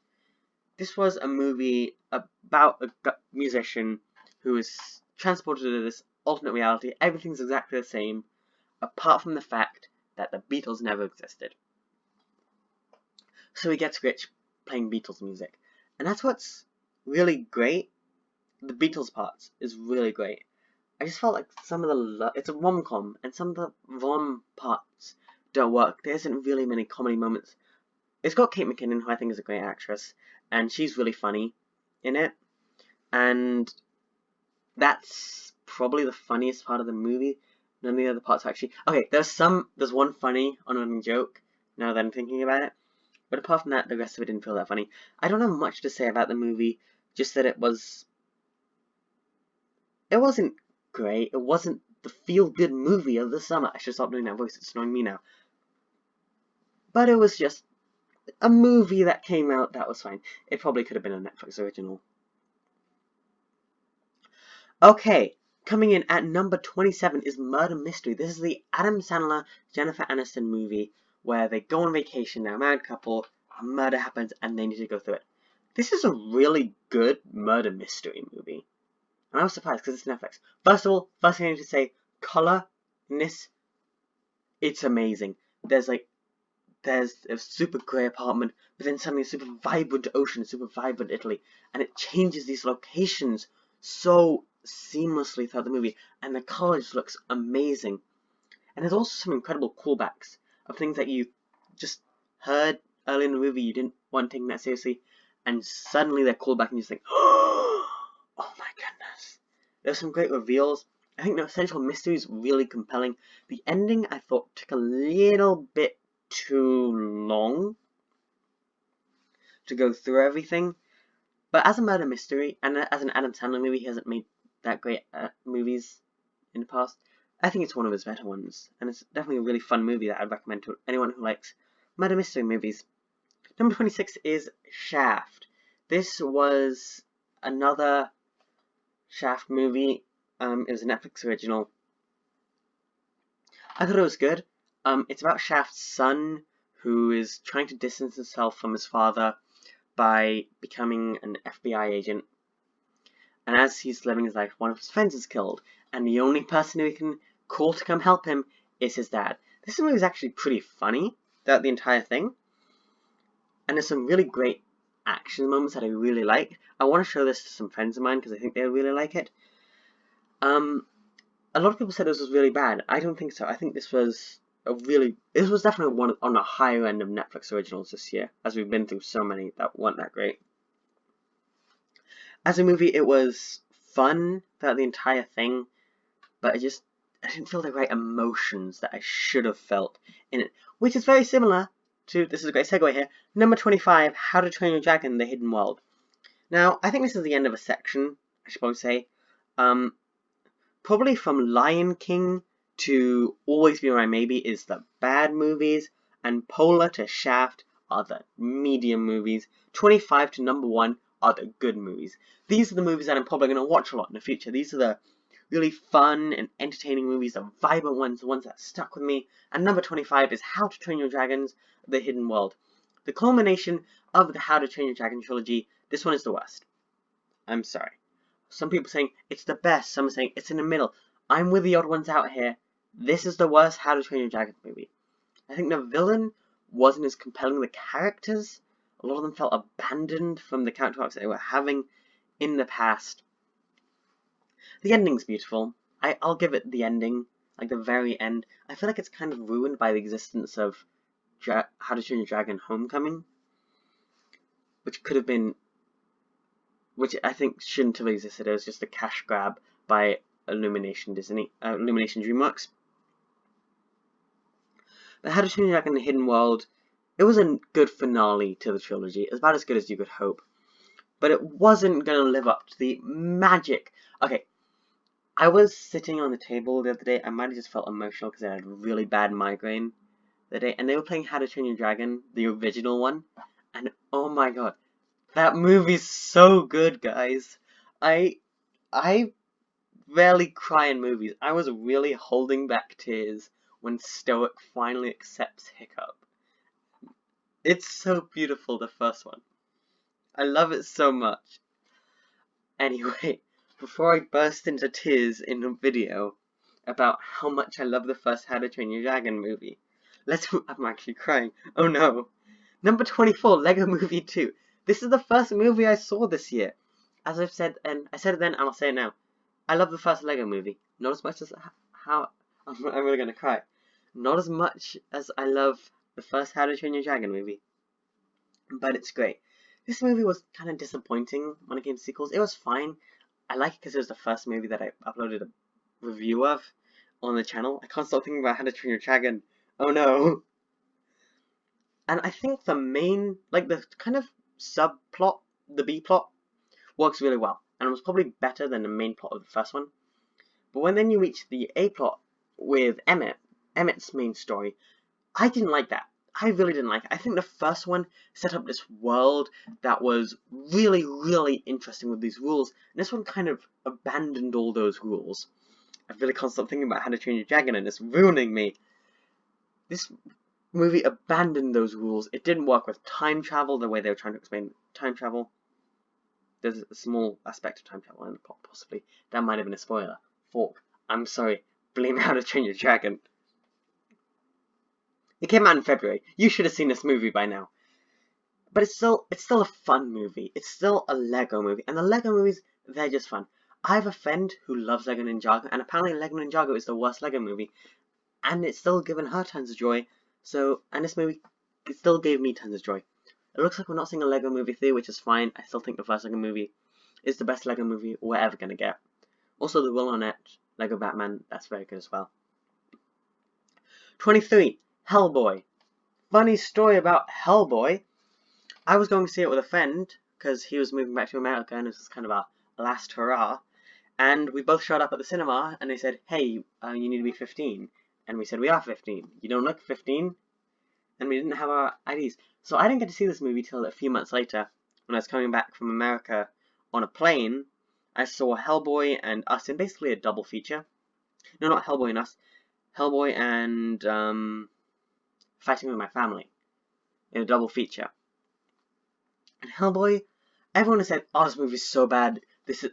This was a movie about a musician who is transported to this alternate reality. Everything's exactly the same, apart from the fact that the Beatles never existed. So he gets rich playing Beatles music. And that's what's really great. The Beatles parts is really great. I just felt like some of the... It's a rom-com, and some of the rom parts don't work. There isn't really many comedy moments. It's got Kate McKinnon, who I think is a great actress, and she's really funny in it. And that's probably the funniest part of the movie. None of the other parts are actually... Okay, there's one funny ongoing joke, now that I'm thinking about it. But apart from that, the rest of it didn't feel that funny. I don't have much to say about the movie, just that it wasn't great. It wasn't the feel-good movie of the summer. I should stop doing that voice, it's annoying me now. But it was just a movie that came out that was fine. It probably could have been a Netflix original. Okay, coming in at number 27 is Murder Mystery. This is the Adam Sandler, Jennifer Aniston movie where they go on vacation, they're a married couple, a murder happens, and they need to go through it. This is a really good murder mystery movie. And I was surprised because it's Netflix. First of all, first thing I need to say, color in this, it's amazing. There's a super grey apartment, but then suddenly a super vibrant ocean, a super vibrant Italy, and it changes these locations so seamlessly throughout the movie, and the color just looks amazing. And there's also some incredible callbacks of things that you just heard early in the movie, you didn't want taking that seriously, and suddenly they're called back and you just think, oh my goodness. There's some great reveals. I think the essential mystery is really compelling. The ending, I thought, took a little bit too long to go through everything. But as a murder mystery, and as an Adam Sandler movie, he hasn't made that great movies in the past. I think it's one of his better ones, and it's definitely a really fun movie that I'd recommend to anyone who likes murder mystery movies. Number 26 is Shaft. This was another Shaft movie. It was a Netflix original. I thought it was good. It's about Shaft's son, who is trying to distance himself from his father by becoming an FBI agent. And as he's living his life, one of his friends is killed, and the only person who he can call to come help him is his dad. This movie is actually pretty funny throughout the entire thing, and there's some really great action moments that I really like. I want to show this to some friends of mine because I think they'll really like it. A lot of people said this was really bad. I don't think so. I think this was definitely one on the higher end of Netflix originals this year, as we've been through so many that weren't that great. As a movie, it was fun throughout the entire thing, but I didn't feel the right emotions that I should have felt in it, which is very similar to, this is a great segue here, number 25, How to Train Your Dragon, The Hidden World. Now, I think this is the end of a section, I should probably say. Probably from Lion King to Always Be My Maybe is the bad movies, and Polar to Shaft are the medium movies. 25 to number 1 are the good movies. These are the movies that I'm probably going to watch a lot in the future. These are the really fun and entertaining movies, the vibrant ones, the ones that stuck with me. And number 25 is How to Train Your Dragons, The Hidden World. The culmination of the How to Train Your Dragon trilogy. This one is the worst. I'm sorry. Some people saying it's the best, some are saying it's in the middle. I'm with the odd ones out here. This is the worst How to Train Your Dragon movie. I think the villain wasn't as compelling. The characters, a lot of them felt abandoned from the character arcs they were having in the past. The ending's beautiful. I'll give it the ending, like the very end. I feel like it's kind of ruined by the existence of How to Train Your Dragon Homecoming, which could have been, which I think shouldn't have existed. It was just a cash grab by Illumination DreamWorks. But How to Train Your Dragon The Hidden World, it was a good finale to the trilogy. It was about as good as you could hope. But it wasn't going to live up to the magic. Okay, I was sitting on the table the other day. I might have just felt emotional because I had a really bad migraine the day. And they were playing How to Train Your Dragon, the original one. And oh my god, that movie's so good, guys. I rarely cry in movies. I was really holding back tears when Stoic finally accepts Hiccup. It's so beautiful, the first one. I love it so much. Anyway, before I burst into tears in a video about how much I love the first How to Train Your Dragon movie, I'm actually crying. Oh no. Number 24, Lego Movie 2. This is the first movie I saw this year. As I've said, and I said it then, and I'll say it now. I love the first Lego movie. Not as much as how I'm really gonna cry. Not as much as I love the first How to Train Your Dragon movie. But it's great. This movie was kind of disappointing when it came to sequels. It was fine. I like it because it was the first movie that I uploaded a review of on the channel. I can't stop thinking about How to Train Your Dragon. Oh no. And I think the main, like the kind of subplot, the B plot, works really well. And it was probably better than the main plot of the first one. But when then you reach the A plot with Emmett's main story, I didn't like that. I really didn't like it. I think the first one set up this world that was really, really interesting with these rules. And this one kind of abandoned all those rules. I really can't stop thinking about How to Train Your Dragon and it's ruining me. This movie abandoned those rules. It didn't work with time travel the way they were trying to explain time travel. There's a small aspect of time travel in the plot, possibly. That might have been a spoiler. Fork. I'm sorry. Blame How to Train Your Dragon. It came out in February. You should have seen this movie by now. But it's still a fun movie. It's still a Lego movie. And the Lego movies, they're just fun. I have a friend who loves Lego Ninjago, and apparently Lego Ninjago is the worst Lego movie. And it's still given her tons of joy. So, and this movie, it still gave me tons of joy. It looks like we're not seeing a Lego movie 3, which is fine. I still think the first Lego movie is the best Lego movie we're ever going to get. Also, the Will Arnett Lego Batman, that's very good as well. 23. Hellboy. Funny story about Hellboy. I was going to see it with a friend because he was moving back to America and this was kind of our last hurrah. And we both showed up at the cinema and they said, hey, you need to be 15. And we said, we are 15. You don't look 15. And we didn't have our IDs. So I didn't get to see this movie till a few months later when I was coming back from America on a plane. I saw Hellboy and Us in basically a double feature. No, not Hellboy and Us. Hellboy and Fighting with My Family in a double feature. And Hellboy, everyone has said, oh, this movie's so bad.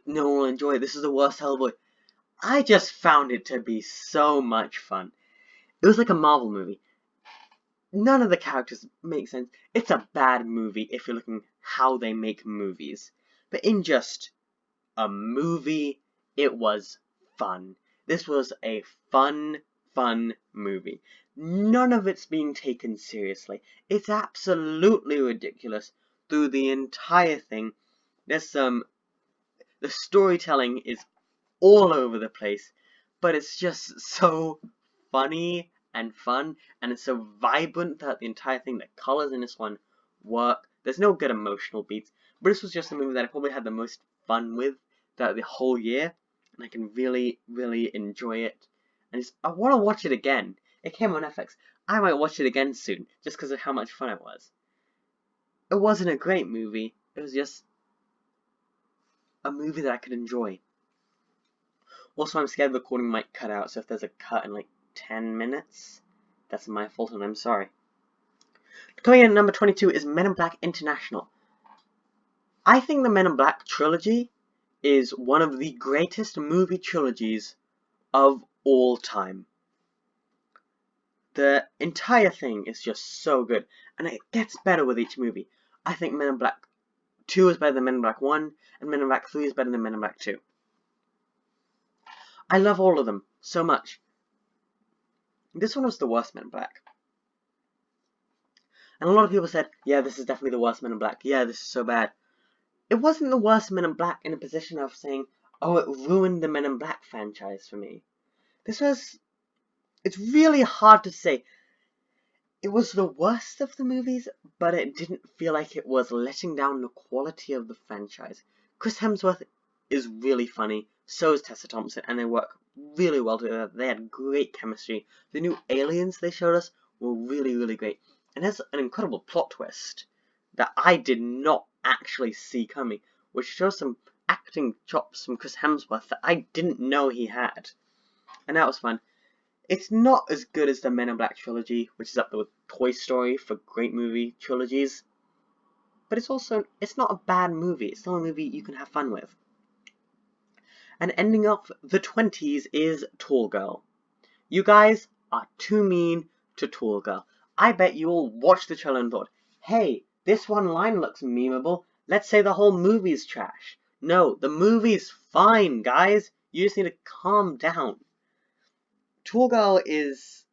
No one will enjoy it. This is the worst Hellboy. I just found it to be so much fun. It was like a Marvel movie. None of the characters make sense. It's a bad movie if you're looking how they make movies. But in just a movie, it was fun. This was a fun movie. None of it's being taken seriously. It's absolutely ridiculous through the entire thing. There's the storytelling is all over the place, but it's just so funny and fun, and it's so vibrant that the entire thing, the colors in this one work. There's no good emotional beats, but this was just a movie that I probably had the most fun with throughout the whole year, and I can really, really enjoy it. And I want to watch it again. It came on Netflix. I might watch it again soon, just because of how much fun it was. It wasn't a great movie. It was just a movie that I could enjoy. Also, I'm scared the recording might cut out, so if there's a cut in like 10 minutes, that's my fault and I'm sorry. Coming in at number 22 is Men in Black International. I think the Men in Black trilogy is one of the greatest movie trilogies of all time. The entire thing is just so good, and it gets better with each movie. I think Men in Black 2 is better than Men in Black 1, and Men in Black 3 is better than Men in Black 2. I love all of them so much. This one was the worst Men in Black. And a lot of people said, yeah, this is definitely the worst Men in Black. Yeah, this is so bad. It wasn't the worst Men in Black in a position of saying, oh, it ruined the Men in Black franchise for me. It's really hard to say. It was the worst of the movies, but it didn't feel like it was letting down the quality of the franchise. Chris Hemsworth is really funny, so is Tessa Thompson, and they work really well together. They had great chemistry. The new aliens they showed us were really, really great. And there's an incredible plot twist that I did not actually see coming, which shows some acting chops from Chris Hemsworth that I didn't know he had. And that was fun. It's not as good as the Men in Black trilogy, which is up there with Toy Story for great movie trilogies. But it's not a bad movie. It's still a movie you can have fun with. And ending off the 20s is Tall Girl. You guys are too mean to Tall Girl. I bet you all watched the trailer and thought, hey, this one line looks memeable. Let's say the whole movie's trash. No, the movie's fine, guys. You just need to calm down. Tall Girl is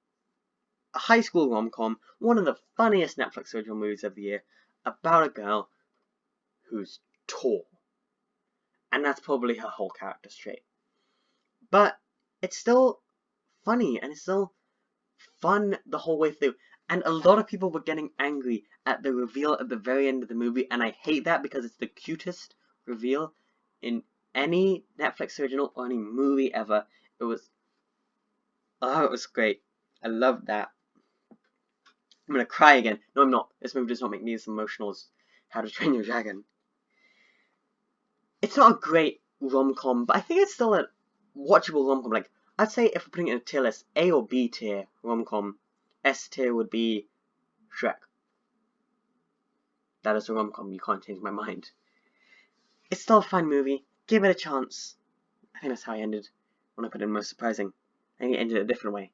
a high school rom-com, one of the funniest Netflix original movies of the year, about a girl who's tall. And that's probably her whole character trait. But it's still funny, and it's still fun the whole way through. And a lot of people were getting angry at the reveal at the very end of the movie, and I hate that because it's the cutest reveal in any Netflix original or any movie ever. It was great. I loved that. I'm gonna cry again. No, I'm not. This movie does not make me as emotional as How to Train Your Dragon. It's not a great rom-com, but I think it's still a watchable rom-com. Like, I'd say if we're putting it in a tier list, A or B tier rom-com, S tier would be Shrek. That is a rom-com, you can't change my mind. It's still a fine movie, give it a chance. I think that's how I ended when I put in most surprising. I think it ended a different way.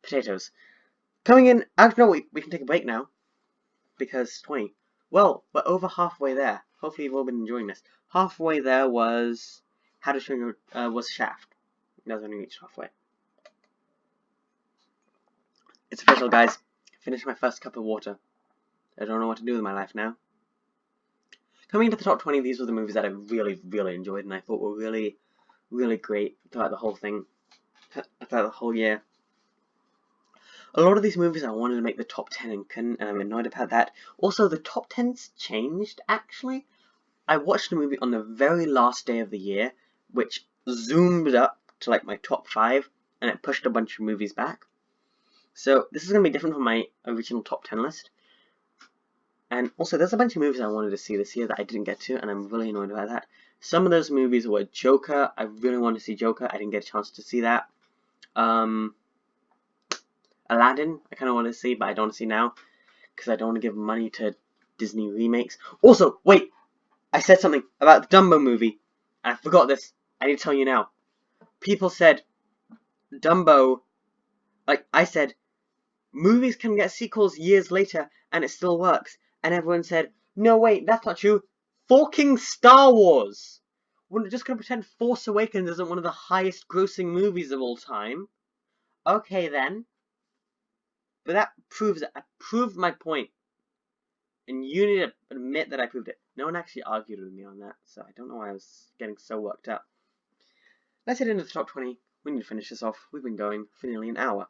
Potatoes. Coming in, I don't know, we can take a break now. Because 20. Well, we're over halfway there. Hopefully you've all been enjoying this. Halfway there was How to Train Your was Shaft. That was only reached halfway. It's official, guys. I finished my first cup of water. I don't know what to do with my life now. Coming into the top 20, these were the movies that I really, really enjoyed and I thought were really, really great throughout the whole thing, throughout the whole year. A lot of these movies I wanted to make the top 10 and couldn't, and I'm annoyed about that. Also, the top 10's changed, actually. I watched a movie on the very last day of the year, which zoomed up to like my top 5, and it pushed a bunch of movies back. So, this is going to be different from my original top 10 list. And also, there's a bunch of movies I wanted to see this year that I didn't get to, and I'm really annoyed about that. Some of those movies were Joker. I really wanted to see Joker. I didn't get a chance to see that. Aladdin, I kind of want to see, but I don't want to see now, because I don't want to give money to Disney remakes. Also, wait! I said something about the Dumbo movie, and I forgot this. I need to tell you now. People said, Dumbo, like, I said, movies can get sequels years later, and it still works. And everyone said, no, wait, that's not true. Fucking Star Wars! We're just going to pretend Force Awakens isn't one of the highest grossing movies of all time. Okay, then. But that proves it. I proved my point. And you need to admit that I proved it. No one actually argued with me on that, so I don't know why I was getting so worked up. Let's head into the top 20. We need to finish this off. We've been going for nearly an hour.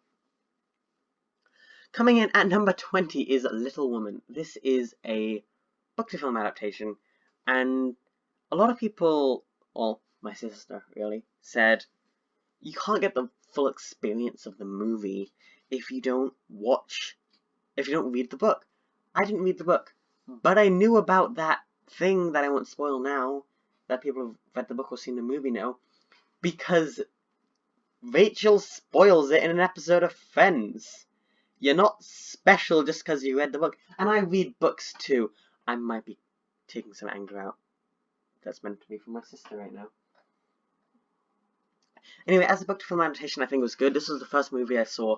Coming in at number 20 is Little Woman. This is a book-to-film adaptation, and a lot of people, well, my sister really, said you can't get the full experience of the movie if you don't read the book. I didn't read the book, but I knew about that thing that I won't spoil now, that people who've read the book or seen the movie know, because Rachel spoils it in an episode of Friends. You're not special just because you read the book. And I read books too. I might be taking some anger out. That's meant to be from my sister right now. Anyway, as a book to film adaptation, I think it was good. This was the first movie I saw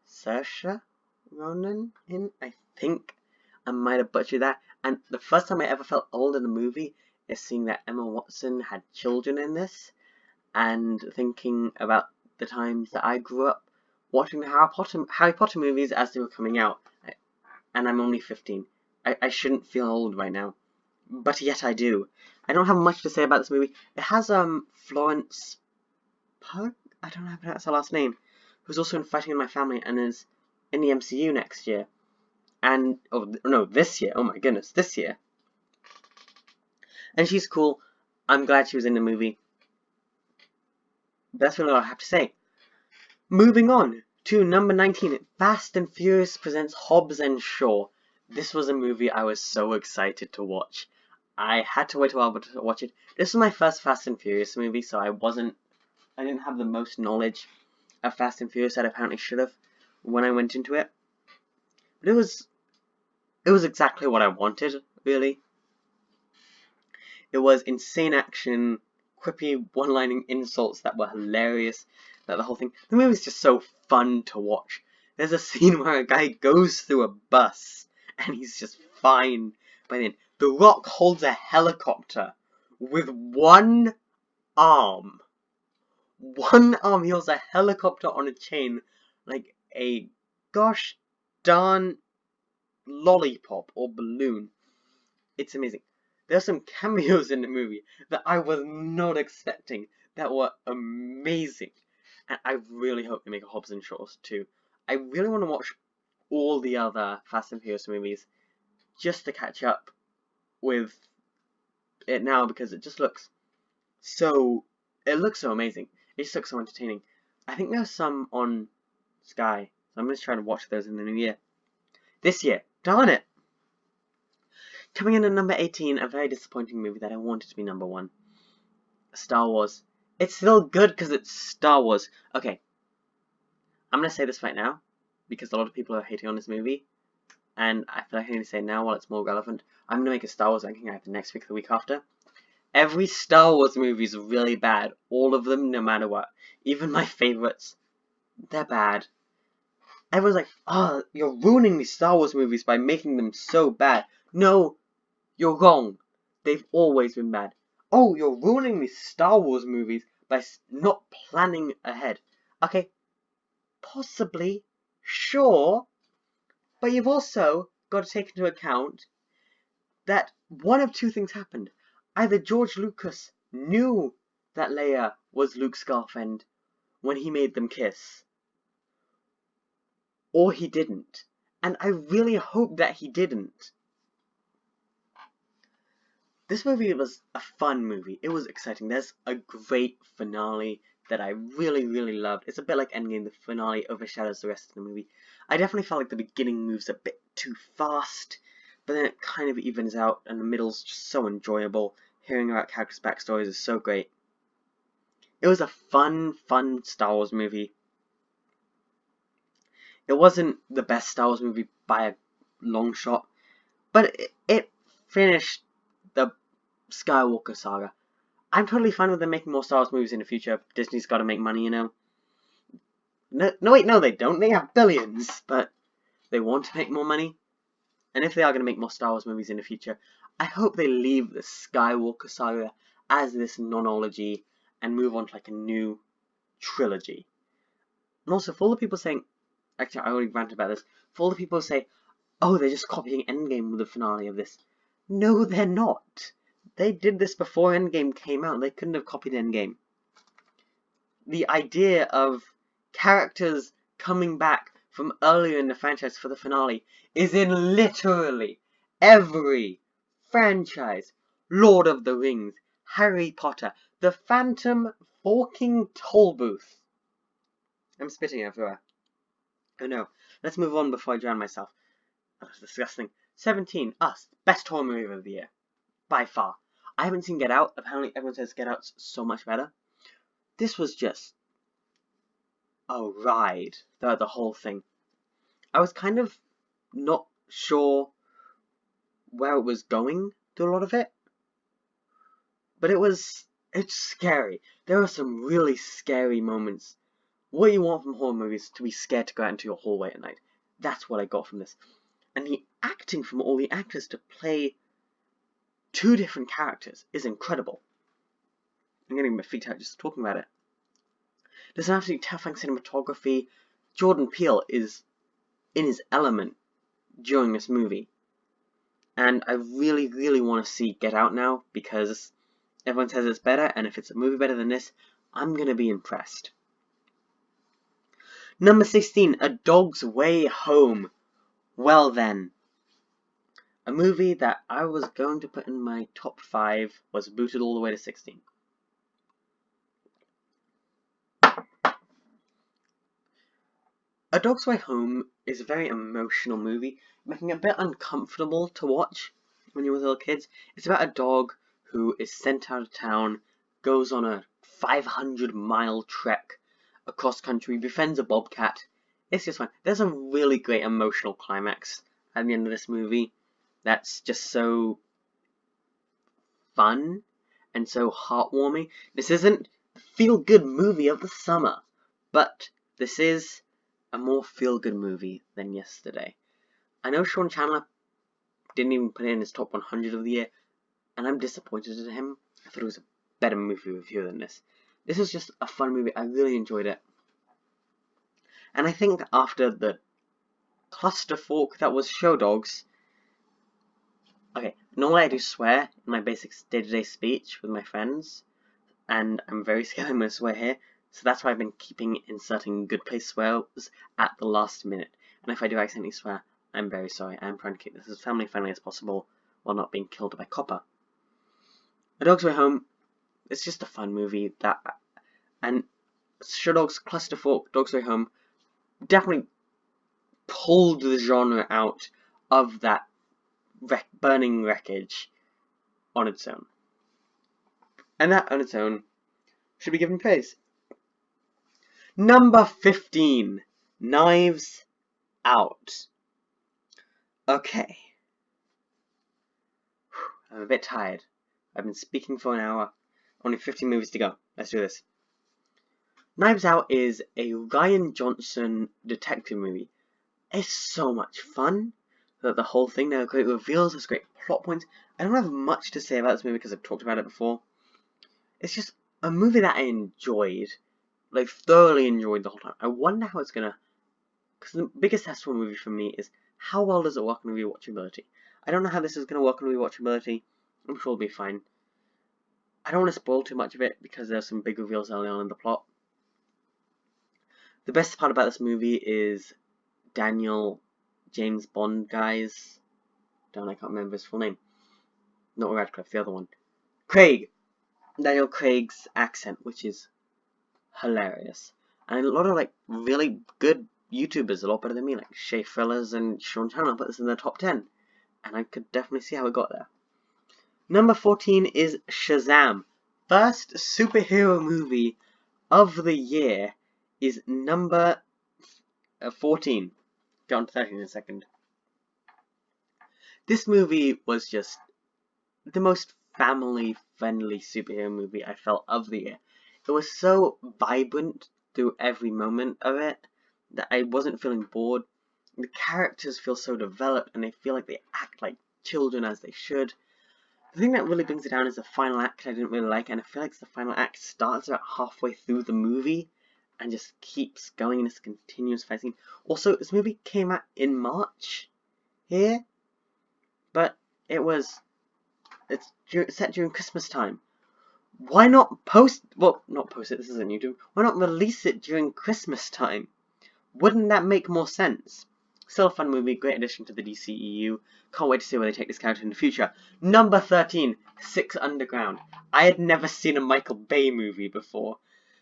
Saoirse Ronan in, I think. I might have butchered that. And the first time I ever felt old in a movie is seeing that Emma Watson had children in this, and thinking about the times that I grew up watching the Harry Potter movies as they were coming out. And I'm only 15. I shouldn't feel old right now, but yet I do. I don't have much to say about this movie. It has Florence Pugh? I don't know how to pronounce her last name, who's also in Fighting in My Family and is in the MCU next year. And, oh no, this year. Oh my goodness, this year. And she's cool. I'm glad she was in the movie. But that's really all I have to say. Moving on to number 19, Fast and Furious presents Hobbs and Shaw. This was a movie I was so excited to watch. I had to wait a while to watch it. This was my first Fast and Furious movie, so I didn't have the most knowledge of Fast and Furious that I apparently should have when I went into it. But it was exactly what I wanted, really. It was insane action, quippy one-lining insults that were hilarious, that the whole thing. The movie's just so fun to watch. There's a scene where a guy goes through a bus, and he's just fine by the end. The Rock holds a helicopter with one arm. One arm, he holds a helicopter on a chain, like a gosh darn lollipop or balloon. It's amazing. There's some cameos in the movie that I was not expecting that were amazing. And I really hope they make a Hobbs and Shaw too. I really want to watch all the other Fast and Furious movies just to catch up with it now, because it just looks so amazing. It just looks so entertaining. I think there's some on Sky, so I'm going to try to watch those in the new year. This year. Darn it! Coming in at number 18, a very disappointing movie that I wanted to be number 1. Star Wars. It's still good because it's Star Wars. Okay. I'm going to say this right now, because a lot of people are hating on this movie, and I feel like I need to say it now while it's more relevant. I'm going to make a Star Wars ranking either next week or the week after. Every Star Wars movie is really bad. All of them, no matter what. Even my favorites. They're bad. Everyone's like, oh, you're ruining these Star Wars movies by making them so bad. No, you're wrong. They've always been bad. Oh, you're ruining these Star Wars movies by not planning ahead. Okay, possibly, sure, but you've also got to take into account that one of two things happened. Either George Lucas knew that Leia was Luke's girlfriend when he made them kiss, or he didn't. And I really hope that he didn't. This movie was a fun movie. It was exciting. There's a great finale that I really, really loved. It's a bit like Endgame. The finale overshadows the rest of the movie. I definitely felt like the beginning moves a bit too fast, but then it kind of evens out, and the middle's just so enjoyable. Hearing about characters' backstories is so great. It was a fun Star Wars movie. It wasn't the best Star Wars movie by a long shot, but it finished the Skywalker saga. I'm totally fine with them making more Star Wars movies in the future. Disney's got to make money, you know. No, wait, no, they don't. They have billions, but they want to make more money. And if they are going to make more Star Wars movies in the future, I hope they leave the Skywalker saga as this nonology and move on to like a new trilogy. And also, for all the people saying, actually, I already ranted about this. For all the people who say, oh, they're just copying Endgame with the finale of this. No, they're not. They did this before Endgame came out. They couldn't have copied Endgame. The idea of characters coming back from earlier in the franchise for the finale is in literally every franchise. Lord of the Rings, Harry Potter, the Phantom Forking Tollbooth. I'm spitting everywhere. Oh no. Let's move on before I drown myself. That's disgusting. 17, Us. Best horror movie of the year. By far. I haven't seen Get Out. Apparently everyone says Get Out's so much better. This was just a ride, the whole thing. I was kind of not sure where it was going through a lot of it, but it was It's scary. There are some really scary moments. What you want from horror movies is to be scared to go out into your hallway at night. That's what I got from this. And the acting from all the actors to play two different characters is incredible. I'm getting my feet out just talking about it. There's an absolutely terrifying cinematography. Jordan Peele is in his element during this movie. And I really, really want to see Get Out now, because everyone says it's better, and if it's a movie better than this, I'm going to be impressed. Number 16, A Dog's Way Home. Well then. A movie that I was going to put in my top 5 was booted all the way to 16. A Dog's Way Home is a very emotional movie, making it a bit uncomfortable to watch when you're with little kids. It's about a dog who is sent out of town, goes on a 500-mile trek across country, befriends a bobcat. It's just fun. There's a really great emotional climax at the end of this movie that's just so fun and so heartwarming. This isn't the feel-good movie of the summer, but this is a more feel-good movie than yesterday. I know Sean Chandler didn't even put it in his top 100 of the year, and I'm disappointed in him. I thought it was a better movie review than this. This was just a fun movie. I really enjoyed it. And I think after the clusterfuck that was Show Dogs, okay, normally I do swear in my basic day-to-day speech with my friends, and I'm very scared I'm going to swear here, so that's why I've been keeping inserting good place swears at the last minute. And if I do accidentally swear, I'm very sorry. I'm trying to keep this as family friendly as possible while not being killed by Copper. A Dog's Way Home, it's just a fun movie and Show Dogs Clusterfuck, Dog's Way Home, definitely pulled the genre out of that burning wreckage on its own. And that on its own should be given praise. Number 15, Knives Out. Okay. I'm a bit tired. I've been speaking for an hour. Only 15 movies to go. Let's do this. Knives Out is a Rian Johnson detective movie. It's so much fun. The whole thing, there are great reveals, there's great plot points. I don't have much to say about this movie because I've talked about it before. It's just a movie that I enjoyed. Like, thoroughly enjoyed the whole time. I wonder how it's gonna... Because the biggest test for a movie for me is how well does it work on rewatchability. I don't know how this is gonna work on rewatchability. I'm sure it'll be fine. I don't want to spoil too much of it because there's some big reveals early on in the plot. The best part about this movie is Daniel James Bond guy's... I can't remember his full name. Not Radcliffe, the other one. Craig! Daniel Craig's accent, which is hilarious. And a lot of, like, really good YouTubers, a lot better than me, like Shay Fellas and Sean Chandler, put this in their top 10. And I could definitely see how it got there. Number 14 is Shazam. First superhero movie of the year is number 14. Get on to 13 in a second. This movie was just the most family-friendly superhero movie I felt of the year. It was so vibrant through every moment of it that I wasn't feeling bored. The characters feel so developed and they feel like they act like children as they should. The thing that really brings it down is the final act I didn't really like, and I feel like the final act starts about halfway through the movie and just keeps going in this continuous fight scene. Also, this movie came out in March here, but it's set during Christmas time. Why not not post it, this isn't YouTube. Why not release it during Christmas time? Wouldn't that make more sense? Still a fun movie, great addition to the DCEU. Can't wait to see where they take this character in the future. Number 13, Six Underground. I had never seen a Michael Bay movie before.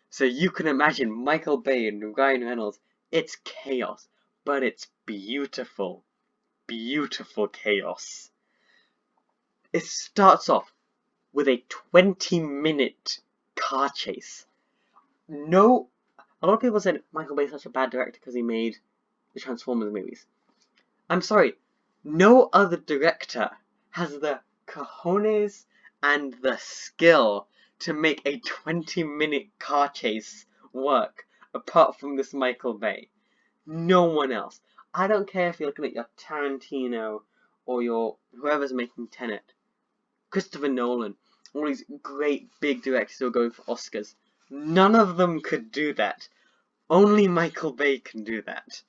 So you can imagine Michael Bay and Ryan Reynolds. It's chaos, but it's beautiful. Beautiful chaos. It starts off with a 20-minute car chase. A lot of people said Michael Bay's such a bad director because he made the Transformers movies. I'm sorry, no other director has the cojones and the skill to make a 20-minute car chase work apart from this Michael Bay. No one else. I don't care if you're looking at your Tarantino or your whoever's making Tenet, Christopher Nolan, all these great big directors who are going for Oscars. None of them could do that. Only Michael Bay can do that.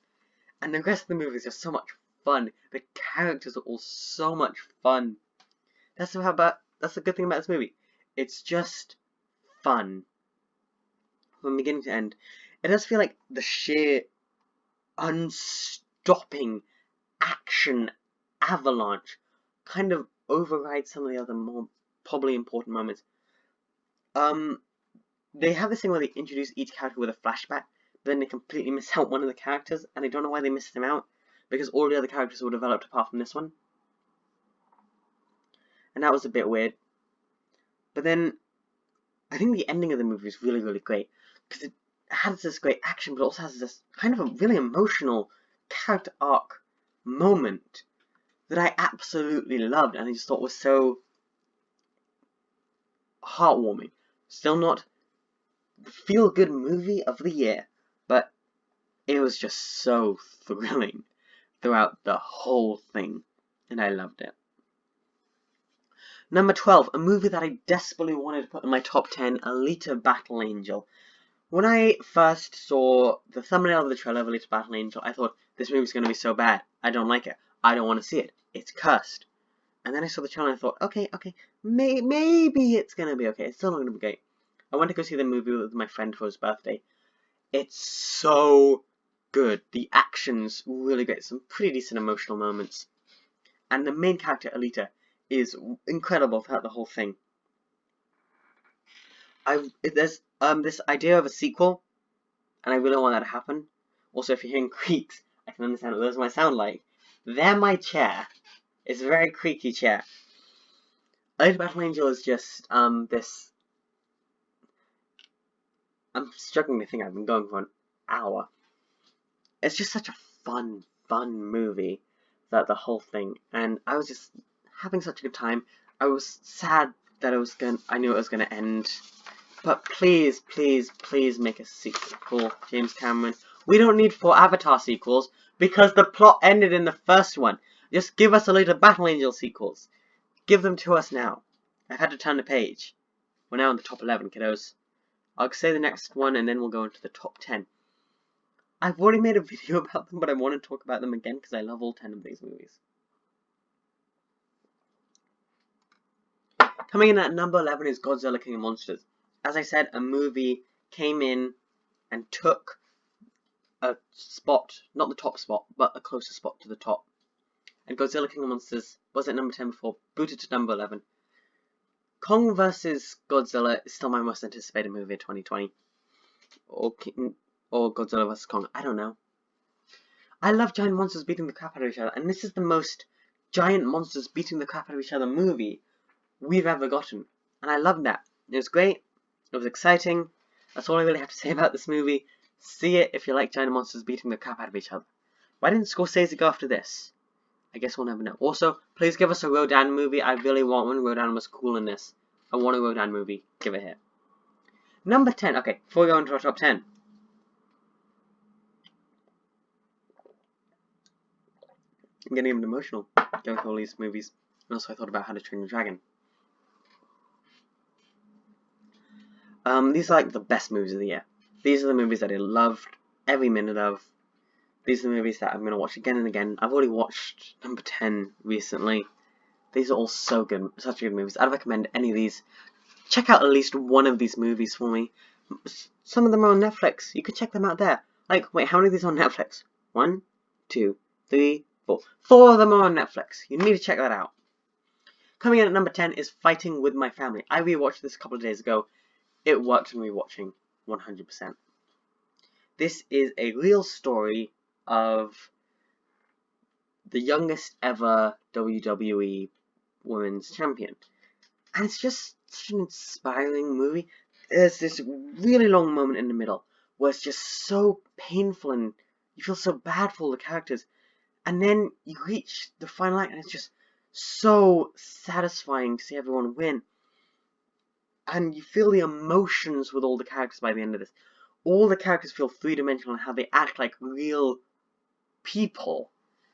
And the rest of the movie is just so much fun. The characters are all so much fun. That's the good thing about this movie. It's just fun. From beginning to end. It does feel like the sheer unstopping action avalanche kind of overrides some of the other more probably important moments. They have this thing where they introduce each character with a flashback, but then they completely miss out one of the characters, and I don't know why they missed him out, because all the other characters were developed apart from this one. And that was a bit weird. But then, I think the ending of the movie is really, really great, because it has this great action, but also has this kind of a really emotional character arc moment that I absolutely loved, and I just thought was so heartwarming. Still not the feel-good movie of the year, but it was just so thrilling throughout the whole thing, and I loved it. Number 12, a movie that I desperately wanted to put in my top 10, Alita Battle Angel. When I first saw the thumbnail of the trailer of Alita Battle Angel, I thought, this movie's going to be so bad. I don't like it. I don't want to see it. It's cursed. And then I saw the trailer and I thought, okay, maybe it's going to be okay. It's still not going to be great. I went to go see the movie with my friend for his birthday. It's so good. The action's really great. Some pretty decent emotional moments. And the main character, Alita, is incredible throughout the whole thing. There's this idea of a sequel, and I really want that to happen. Also, if you're hearing creaks, I can understand what those might sound like. They're my chair. It's a very creaky chair. Alita Battle Angel is just this. I'm struggling to think. I've been going for an hour. It's just such a fun movie, that the whole thing, and I was just having such a good time. I was sad that I knew it was gonna end, but please make a sequel, James Cameron. We don't need 4 Avatar sequels because the plot ended in the first one. Just give us Alita Battle Angel sequels. Give them to us now. I've had to turn the page. We're now in the top 11, kiddos. I'll say the next one and then we'll go into the top 10. I've already made a video about them, but I want to talk about them again because I love all 10 of these movies. Coming in at number 11 is Godzilla King of Monsters. As I said, a movie came in and took a spot, not the top spot, but a closer spot to the top. And Godzilla King of Monsters was at number 10 before, booted to number 11. Kong vs. Godzilla is still my most anticipated movie of 2020. Or Godzilla vs. Kong, I don't know. I love giant monsters beating the crap out of each other, and this is the most giant monsters beating the crap out of each other movie we've ever gotten. And I loved that. It was great. It was exciting. That's all I really have to say about this movie. See it if you like giant monsters beating the crap out of each other. Why didn't Scorsese go after this? I guess we'll never know. Also, please give us a Rodan movie. I really want one. Rodan was cool in this. I want a Rodan movie. Give it here. Number 10. Okay, before we go into our top 10. I'm getting even emotional going through all these movies. And also I thought about How to Train Your Dragon. These are like the best movies of the year. These are the movies that I loved every minute of. These are the movies that I'm going to watch again and again. I've already watched number 10 recently. These are all so good, such good movies. I'd recommend any of these. Check out at least one of these movies for me. Some of them are on Netflix. You can check them out there. Like, wait, how many of these are on Netflix? 1, 2, 3, 4. 4 of them are on Netflix. You need to check that out. Coming in at number 10 is Fighting With My Family. I rewatched this a couple of days ago. It worked in rewatching 100%. This is a real story of the youngest ever WWE Women's Champion. And it's just such an inspiring movie. There's this really long moment in the middle where it's just so painful and you feel so bad for all the characters. And then you reach the final act and it's just so satisfying to see everyone win. and you feel the emotions with all the characters by the end of this. All the characters feel three-dimensional and how they act like real people.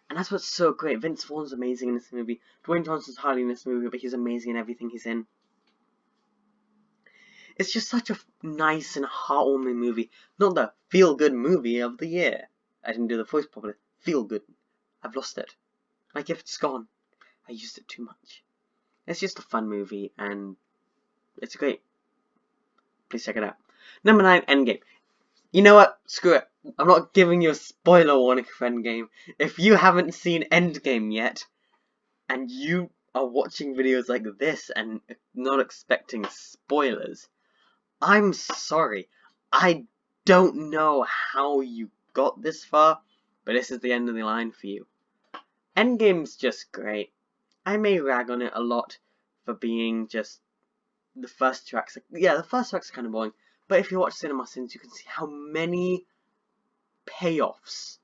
And that's what's so great. Vince Vaughn's amazing in this movie. Dwayne Johnson's hardly in this movie, but he's amazing in everything he's in. It's just such a nice and heartwarming movie. Not the feel-good movie of the year. I didn't do the voice properly. Feel-good. I've lost it. My gift's gone. I used it too much. It's just a fun movie, and it's great. Please check it out. Number 9, Endgame. You know what? Screw it. I'm not giving you a spoiler warning for Endgame. If you haven't seen Endgame yet, and you are watching videos like this and not expecting spoilers, I'm sorry. I don't know how you got this far, but this is the end of the line for you. Endgame's just great. I may rag on it a lot for being just the first two acts. Yeah, the first two acts are kind of boring, but if you watch Cinema Sins, you can see how many payoffs.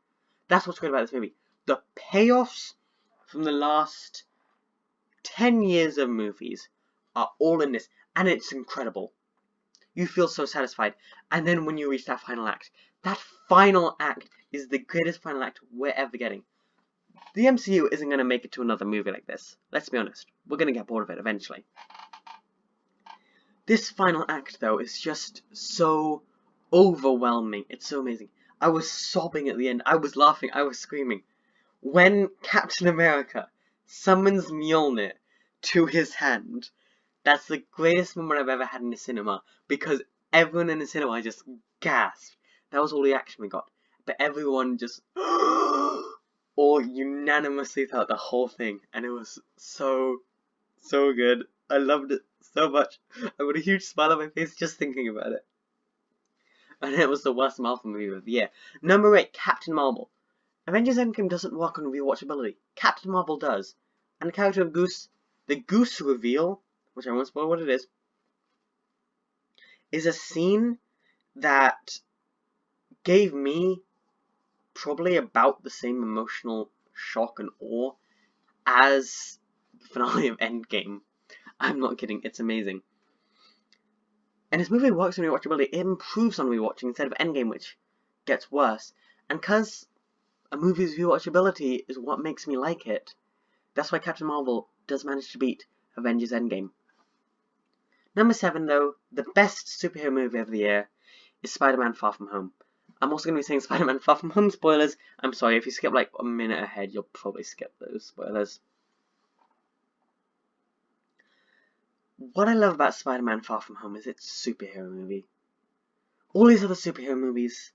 That's what's great about this movie. The payoffs from the last 10 years of movies are all in this, and it's incredible. You feel so satisfied, and then when you reach that final act is the greatest final act we're ever getting. The MCU isn't going to make it to another movie like this. Let's be honest. We're going to get bored of it eventually. This final act, though, is just so overwhelming. It's so amazing. I was sobbing at the end. I was laughing. I was screaming. When Captain America summons Mjolnir to his hand, that's the greatest moment I've ever had in the cinema, because everyone in the cinema just gasped. That was all the action we got. But everyone just all unanimously felt the whole thing, and it was so good. I loved it so much. I got a huge smile on my face just thinking about it. And it was the worst Marvel movie of the year. Number 8, Captain Marvel. Avengers Endgame doesn't work on rewatchability. Captain Marvel does. And the character of Goose, the Goose reveal, which I won't spoil what it is a scene that gave me probably about the same emotional shock and awe as the finale of Endgame. I'm not kidding, it's amazing. And this movie works on rewatchability. It improves on rewatching instead of Endgame, which gets worse. And because a movie's rewatchability is what makes me like it, that's why Captain Marvel does manage to beat Avengers Endgame. Number 7, though, the best superhero movie of the year is Spider-Man Far From Home. I'm also going to be saying Spider-Man Far From Home spoilers. I'm sorry, if you skip like a minute ahead, you'll probably skip those spoilers. What I love about Spider-Man Far From Home is it's a superhero movie. All these other superhero movies,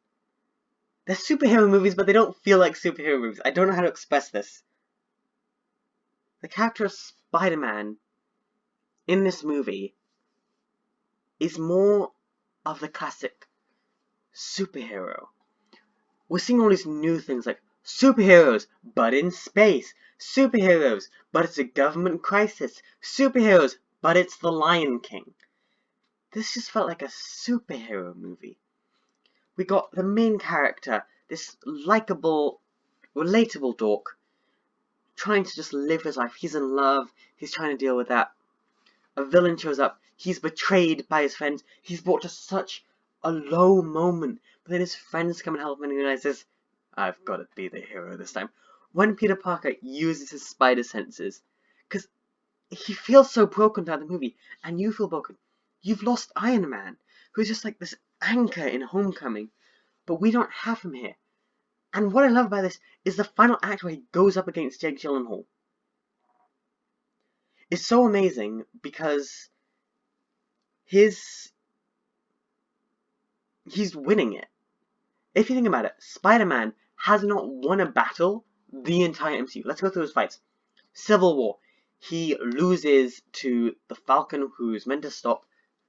they're superhero movies, but they don't feel like superhero movies. I don't know how to express this. The character of Spider-Man in this movie is more of the classic superhero. We're seeing all these new things like superheroes, but in space. Superheroes, but it's a government crisis. Superheroes, but it's the Lion King. This just felt like a superhero movie. We got the main character, this likable, relatable dork, trying to just live his life. He's in love. He's trying to deal with that. A villain shows up. He's betrayed by his friends. He's brought to such a low moment. But then his friends come and help him and he realizes, I've got to be the hero this time. When Peter Parker uses his spider senses, because he feels so broken throughout the movie, and you feel broken. You've lost Iron Man, who's just like this anchor in Homecoming, but we don't have him here. And what I love about this is the final act where he goes up against Jake Gyllenhaal. It's so amazing because he's winning it. If you think about it, Spider-Man has not won a battle the entire MCU. Let's go through his fights. Civil War. He loses to the Falcon, who's meant to stop,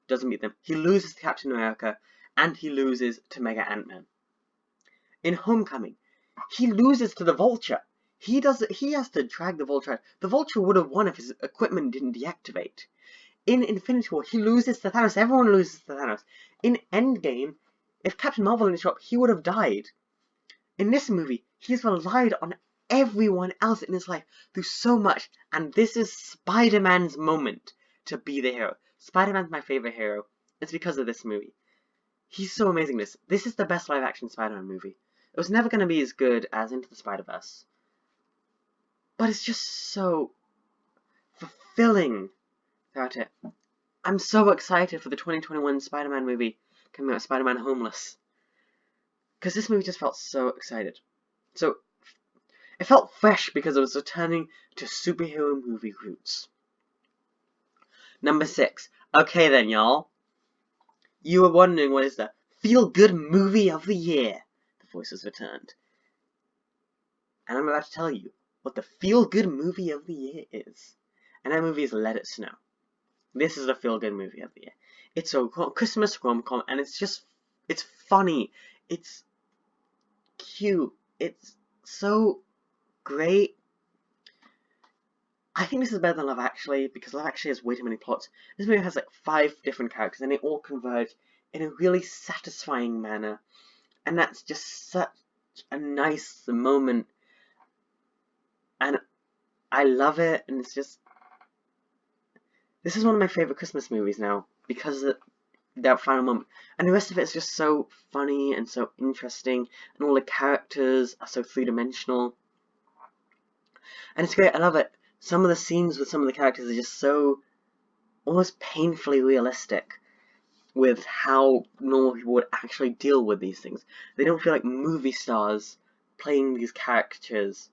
doesn't beat them. He loses to Captain America, and he loses to Mega Ant-Man. In Homecoming, he loses to the Vulture. He has to drag the Vulture out. The Vulture would have won if his equipment didn't deactivate. In Infinity War, he loses to Thanos. Everyone loses to Thanos. In Endgame, if Captain Marvel didn't show up, he would have died. In this movie, he's relied on everyone else in his life through so much, and this is Spider-Man's moment to be the hero. Spider-Man's my favorite hero. It's because of this movie. He's so amazing. This is the best live-action Spider-Man movie. It was never going to be as good as Into the Spider-Verse. But it's just so fulfilling throughout it. I'm so excited for the 2021 Spider-Man movie coming out, Spider-Man Homeless. Because this movie just felt so excited. So, it felt fresh because it was returning to superhero movie roots. Number 6. Okay then, y'all. You were wondering what is the feel-good movie of the year. The voices returned. And I'm about to tell you what the feel-good movie of the year is. And that movie is Let It Snow. This is the feel-good movie of the year. It's a Christmas rom-com, and it's funny. It's cute. It's so great. I think this is better than Love Actually, because Love Actually has way too many plots. This movie has like 5 different characters, and they all converge in a really satisfying manner. And that's just such a nice moment. And I love it, and it's just... This is one of my favorite Christmas movies now, because of that final moment. And the rest of it is just so funny and so interesting, and all the characters are so three-dimensional. And it's great, I love it. Some of the scenes with some of the characters are just so almost painfully realistic with how normal people would actually deal with these things. They don't feel like movie stars playing these characters.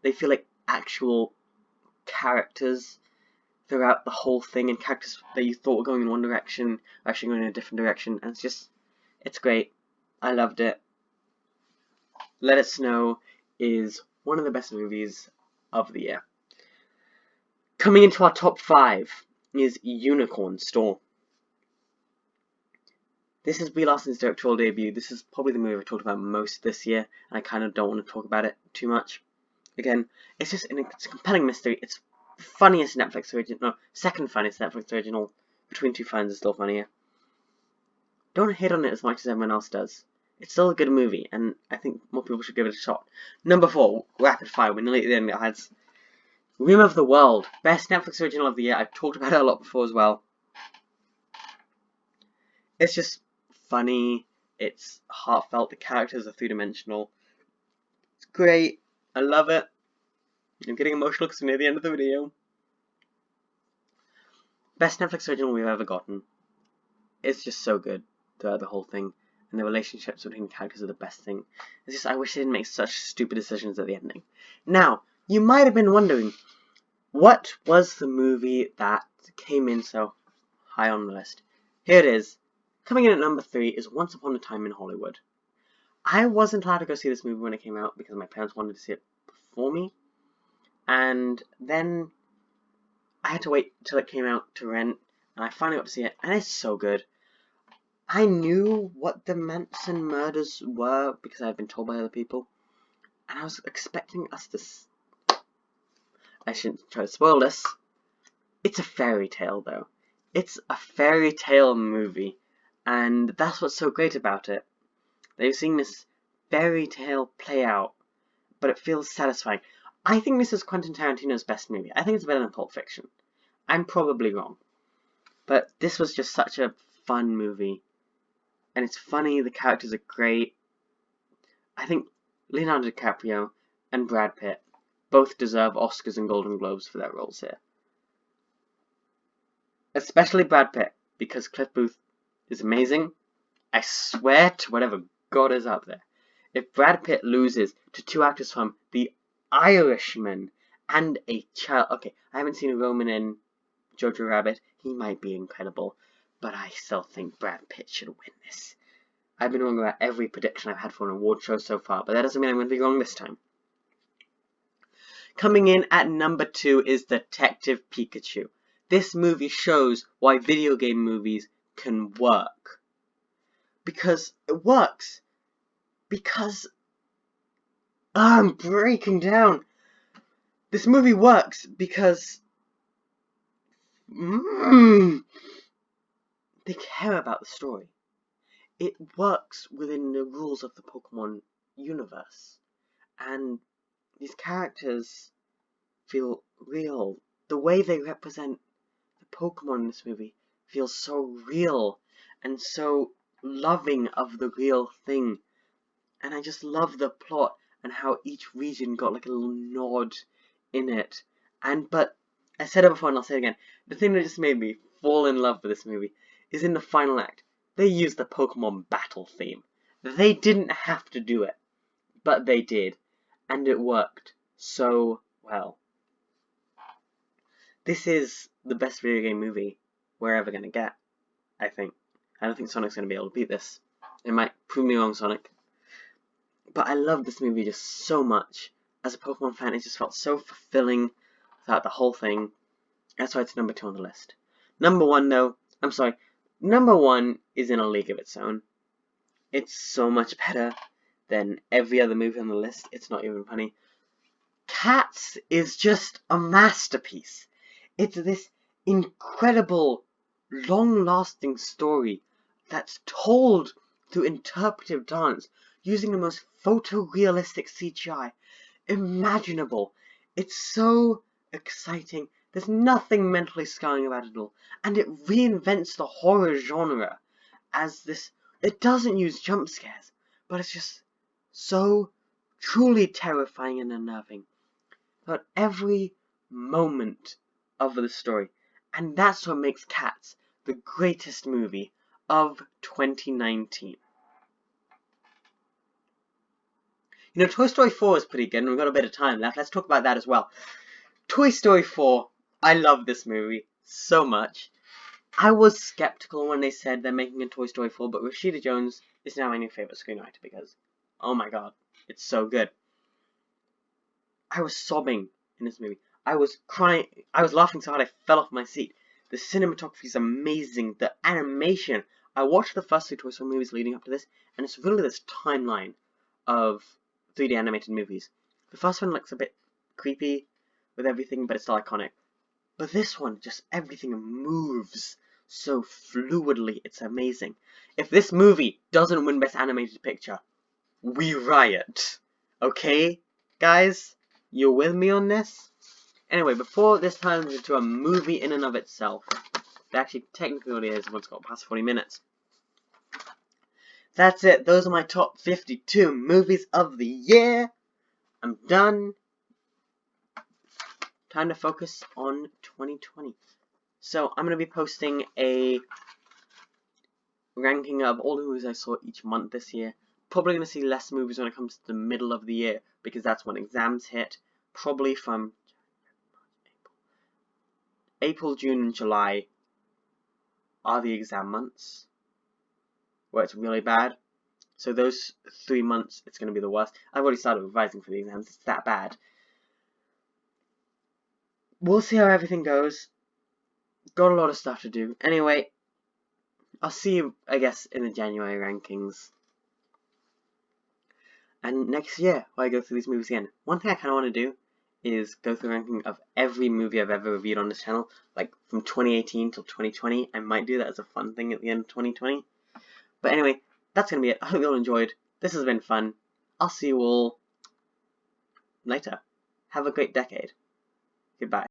They feel like actual characters throughout the whole thing, and characters that you thought were going in one direction are actually going in a different direction, and it's great. I loved it. Let It Snow is one of the best movies of the year. Coming into our top 5 is Unicorn Store. This is Brie Larson's directorial debut. This is probably the movie I've talked about most this year, and I kind of don't want to talk about it too much. Again, it's a compelling mystery. It's the funniest Netflix original, no, second funniest Netflix original. Between Two Ferns is still funnier. Don't hate on it as much as everyone else does. It's still a good movie, and I think more people should give it a shot. Number 4, Rapid Fire. We're nearly at the end. It has Rim of the World, best Netflix original of the year. I've talked about it a lot before as well. It's just funny. It's heartfelt. The characters are three-dimensional. It's great. I love it. I'm getting emotional because we're near the end of the video. Best Netflix original we've ever gotten. It's just so good throughout the whole thing. And the relationships between characters are the best thing. It's just, I wish they didn't make such stupid decisions at the ending. Now, you might have been wondering, what was the movie that came in so high on the list? Here it is. Coming in at number 3 is Once Upon a Time in Hollywood. I wasn't allowed to go see this movie when it came out because my parents wanted to see it before me. And then I had to wait till it came out to rent, and I finally got to see it, and it's so good. I knew what the Manson murders were because I had been told by other people, and I was expecting us to... I shouldn't try to spoil this. It's a fairy tale, though. It's a fairy tale movie, and that's what's so great about it. They've seen this fairy tale play out, but it feels satisfying. I think this is Quentin Tarantino's best movie. I think it's better than Pulp Fiction. I'm probably wrong. But this was just such a fun movie. And it's funny, the characters are great. I think Leonardo DiCaprio and Brad Pitt both deserve Oscars and Golden Globes for their roles here. Especially Brad Pitt, because Cliff Booth is amazing. I swear to whatever God is out there. If Brad Pitt loses to 2 actors from The Irishman and a child... Okay, I haven't seen Roman in Jojo Rabbit. He might be incredible, but I still think Brad Pitt should win this. I've been wrong about every prediction I've had for an award show so far, but that doesn't mean I'm going to be wrong this time. Coming in at number 2 is Detective Pikachu. This movie shows why video game movies can work. Because it works. Because... I'm breaking down. This movie works because... they care about the story. It works within the rules of the Pokemon universe. And these characters feel real. The way they represent the Pokemon in this movie feels so real and so loving of the real thing. And I just love the plot and how each region got like a little nod in it. But I said it before and I'll say it again. The thing that just made me fall in love with this movie is in the final act. They used the Pokemon battle theme. They didn't have to do it, but they did, and it worked so well. This is the best video game movie we're ever gonna get, I think. I don't think Sonic's gonna be able to beat this. It might prove me wrong, Sonic. But I love this movie just so much. As a Pokemon fan, it just felt so fulfilling throughout the whole thing. That's why it's number 2 on the list. Number 1, though, I'm sorry, number 1 is in a league of its own. It's so much better than every other movie on the list. It's not even funny. Cats is just a masterpiece. It's this incredible, long-lasting story that's told through interpretive dance using the most photorealistic CGI imaginable. It's so exciting. There's nothing mentally scarring about it at all. And it reinvents the horror genre as this. It doesn't use jump scares, but it's just so truly terrifying and unnerving. But every moment of the story. And that's what makes Cats the greatest movie of 2019. You know, Toy Story 4 is pretty good, and we've got a bit of time left. Let's talk about that as well. Toy Story 4, I love this movie so much. I was skeptical when they said they're making a Toy Story 4, but Rashida Jones is now my new favourite screenwriter because, oh my god, it's so good. I was sobbing in this movie. I was crying. I was laughing so hard I fell off my seat. The cinematography is amazing. The animation. I watched the first 2 Toy Story movies leading up to this, and it's really this timeline of 3D animated movies. The first one looks a bit creepy with everything, but it's still iconic. But this one, just everything moves so fluidly. It's amazing. If this movie doesn't win Best Animated Picture, we riot. Okay, guys? You're with me on this? Anyway, before this turns into a movie in and of itself, it actually technically is once got past 40 minutes. That's it. Those are my top 52 movies of the year. I'm done. Time to focus on 2020. So, I'm going to be posting a ranking of all the movies I saw each month this year. Probably going to see less movies when it comes to the middle of the year, because that's when exams hit. Probably from April, June, and July are the exam months, where it's really bad. So those 3 months, it's going to be the worst. I've already started revising for the exams. It's that bad. We'll see how everything goes. Got a lot of stuff to do. Anyway, I'll see you, I guess, in the January rankings. And next year, when I go through these movies again, one thing I kind of want to do is go through a ranking of every movie I've ever reviewed on this channel, like from 2018 till 2020. I might do that as a fun thing at the end of 2020. But anyway, that's going to be it. I hope you all enjoyed. This has been fun. I'll see you all later. Have a great decade. Goodbye.